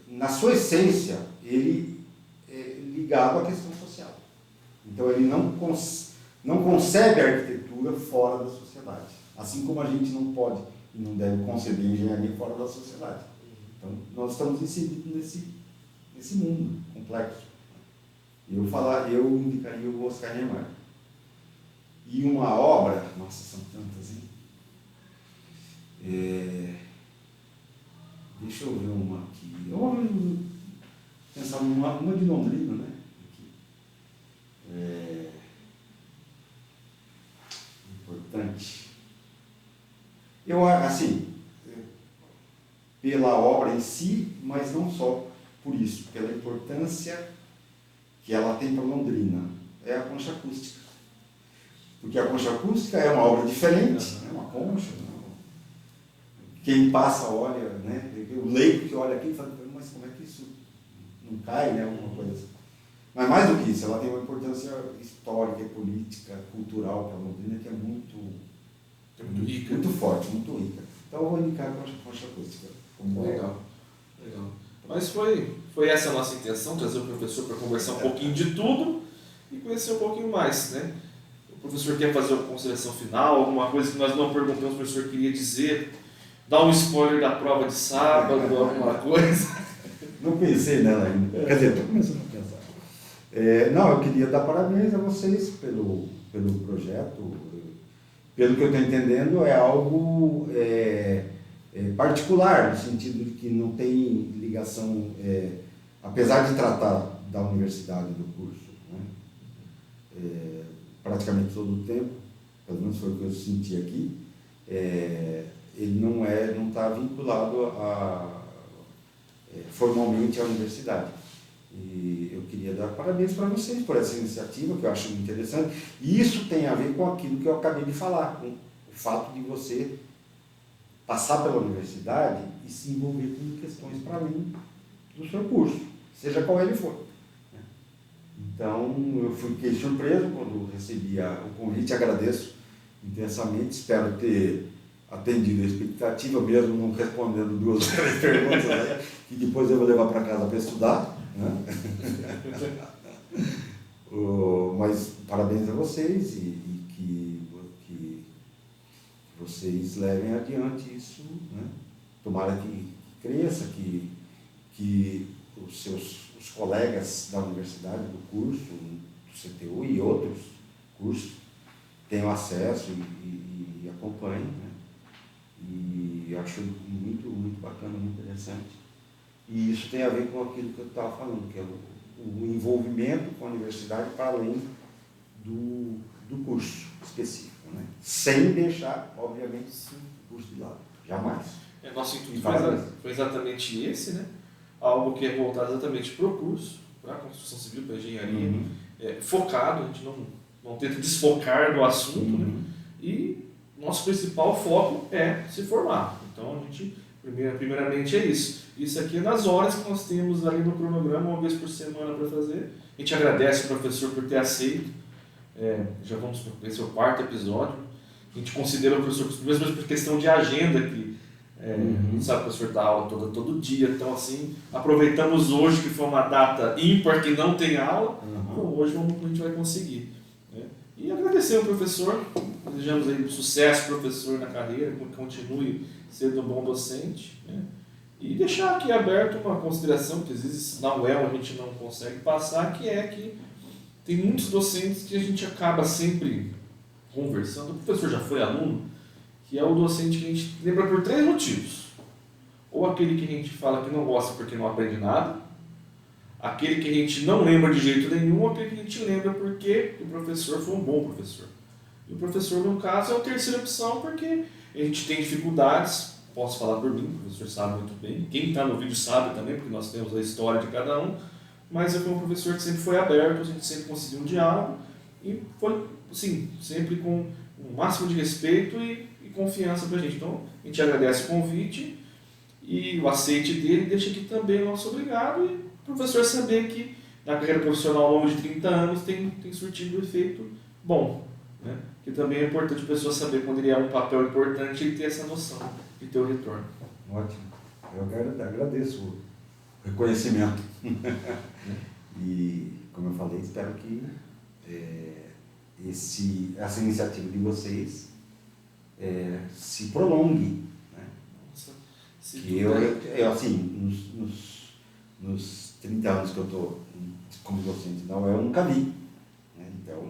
na sua essência, ele é ligado à questão social. Então ele não concebe a arquitetura fora da sociedade. Assim como a gente não pode e não deve conceber engenharia fora da sociedade. Então nós estamos inseridos nesse mundo complexo. Eu indicaria o Oscar Niemeyer. E uma obra, nossa, são tantas, hein? Deixa eu ver uma aqui. Eu vou pensar numa de Londrina, né? Importante. Eu, assim, pela obra em si, mas não só por isso, pela importância que ela tem para Londrina, é a concha acústica. Porque a concha acústica é uma obra diferente, né? Uma concha. Quem passa olha, né? O leigo que olha aqui e fala, mas como é que isso não cai, né? Alguma coisa assim. Mas mais do que isso, ela tem uma importância histórica, política, cultural para Londrina que é muito rica. Muito forte, muito rica. Então eu vou indicar a concha acústica. Legal. Mas foi essa a nossa intenção, trazer o professor para conversar um pouquinho de tudo e conhecer um pouquinho mais, né? O professor quer fazer uma consideração final, alguma coisa que nós não perguntamos, o professor queria dizer, dar um spoiler da prova de sábado, alguma coisa. Não pensei nela ainda. Quer dizer, estou começando a pensar. Não, eu queria dar parabéns a vocês pelo projeto. Pelo que eu estou entendendo, é algo particular, no sentido de que não tem ligação, apesar de tratar da universidade do curso, né? Praticamente todo o tempo, pelo menos foi o que eu senti aqui, ele não está vinculado formalmente à universidade. E eu queria dar parabéns para vocês por essa iniciativa, que eu acho muito interessante. E isso tem a ver com aquilo que eu acabei de falar, com o fato de você passar pela universidade e se envolver com questões para além do seu curso, seja qual ele for. Então, eu fiquei surpreso quando recebi o convite, agradeço intensamente, espero ter atendido a expectativa, mesmo não respondendo 2 ou 3 perguntas, né, que depois eu vou levar para casa para estudar. Né? Mas parabéns a vocês e que vocês levem adiante isso, né? Tomara que cresça, que os colegas da universidade, do curso, do CTU e outros cursos tenham acesso e acompanhem, né? E acho muito, muito bacana, muito interessante. E isso tem a ver com aquilo que eu estava falando, que é o envolvimento com a universidade para além do curso específico, né? Sem deixar, obviamente, o curso de lado. Jamais. Nosso intuito foi exatamente esse, né? Algo que é voltado exatamente para o curso, para a construção civil, para a engenharia, focado, a gente não tenta desfocar do assunto, né? E nosso principal foco é se formar. Então, a gente, primeiramente, é isso. Isso aqui é nas horas que nós temos ali no cronograma, uma vez por semana para fazer. A gente agradece o professor por ter aceito. Já vamos para esse é o 4º episódio. A gente considera o professor, mesmo por questão de agenda, que A gente sabe que o professor dá aula todo dia, então assim, aproveitamos hoje que foi uma data ímpar que não tem aula, então hoje a gente vai conseguir. Né? E agradecer ao professor, desejamos aí sucesso professor na carreira, que continue sendo um bom docente. Né? E deixar aqui aberto uma consideração que às vezes na UEL a gente não consegue passar, que é que tem muitos docentes que a gente acaba sempre conversando, o professor já foi aluno, que é o docente que a gente lembra por 3 motivos. Ou aquele que a gente fala que não gosta porque não aprende nada, aquele que a gente não lembra de jeito nenhum, ou aquele que a gente lembra porque o professor foi um bom professor. E o professor, no caso, é a terceira opção porque a gente tem dificuldades, posso falar por mim, o professor sabe muito bem, quem está no vídeo sabe também, porque nós temos a história de cada um, mas eu fui um professor que sempre foi aberto, a gente sempre conseguiu um diálogo, e foi, assim, sempre com o máximo de respeito e confiança para a gente. Então, a gente agradece o convite e o aceite dele, deixa aqui também o nosso obrigado e o professor saber que na carreira profissional ao longo de 30 anos tem surtido um efeito bom. Né? Que também é importante a pessoa saber quando ele é um papel importante e ter essa noção e ter o retorno. Ótimo. Eu agradeço o reconhecimento. E, como eu falei, espero que essa iniciativa de vocês se prolongue. Né? Nossa, que eu, assim, nos 30 anos que eu estou como docente da UEL, eu nunca vi. Né? Então,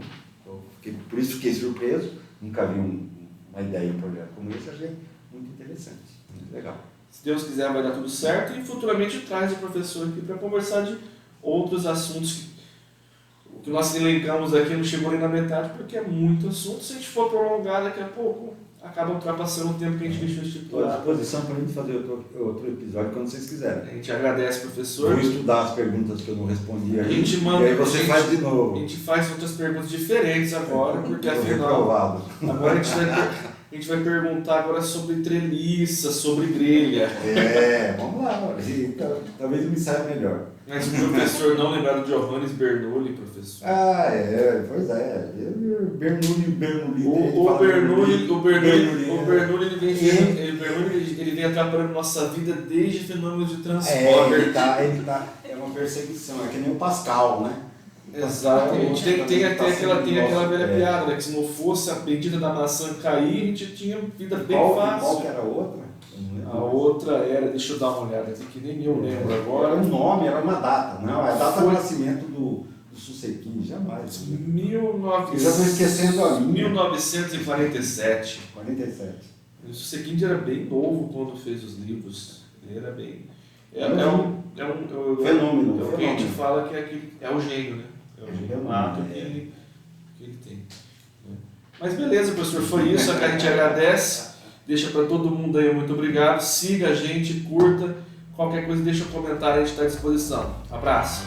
por isso fiquei surpreso, nunca vi uma ideia, um projeto como esse, achei muito interessante, muito legal. Se Deus quiser, vai dar tudo certo e futuramente traz o professor aqui para conversar de outros assuntos que nós elencamos aqui não chegou nem na metade, porque é muito assunto. Se a gente for prolongar daqui a pouco, acaba ultrapassando o tempo que a gente deixou estipulado. Estou à disposição para a gente fazer outro episódio quando vocês quiserem. A gente agradece, professor. Vou estudar as perguntas que eu não respondi A gente manda, e aí você faz de novo. A gente faz outras perguntas diferentes agora, porque afinal... Agora a gente vai perguntar agora sobre treliça, sobre grelha. Vamos lá. Talvez eu me saia melhor. Mas o professor não lembrar do Giovanni Bernoulli, professor. Pois é. Bernoulli. O Bernoulli ele vem atrapalhando nossa vida desde fenômenos de transporte. Ele tá, é uma perseguição, é que nem o Pascal, né? Exatamente. Tem aquela velha piada, né? Que se não fosse a bendita da maçã cair, a gente tinha vida bem fácil. Qual que era a outra? A outra era, deixa eu dar uma olhada aqui, que nem eu lembro agora. Era um nome, era uma data. Não, é a data do nascimento do Susequim, jamais. Eu já estou esquecendo a minha. 1947. 47. O Susequim era bem novo quando fez os livros. Ele era bem... É um fenômeno. É o que a gente fala que é o gênio, né? É o gênio nato que ele tem. Mas beleza, professor, foi isso. A gente agradece. Deixa para todo mundo aí, muito obrigado. Siga a gente, curta. Qualquer coisa, deixa um comentário, a gente está à disposição. Abraço.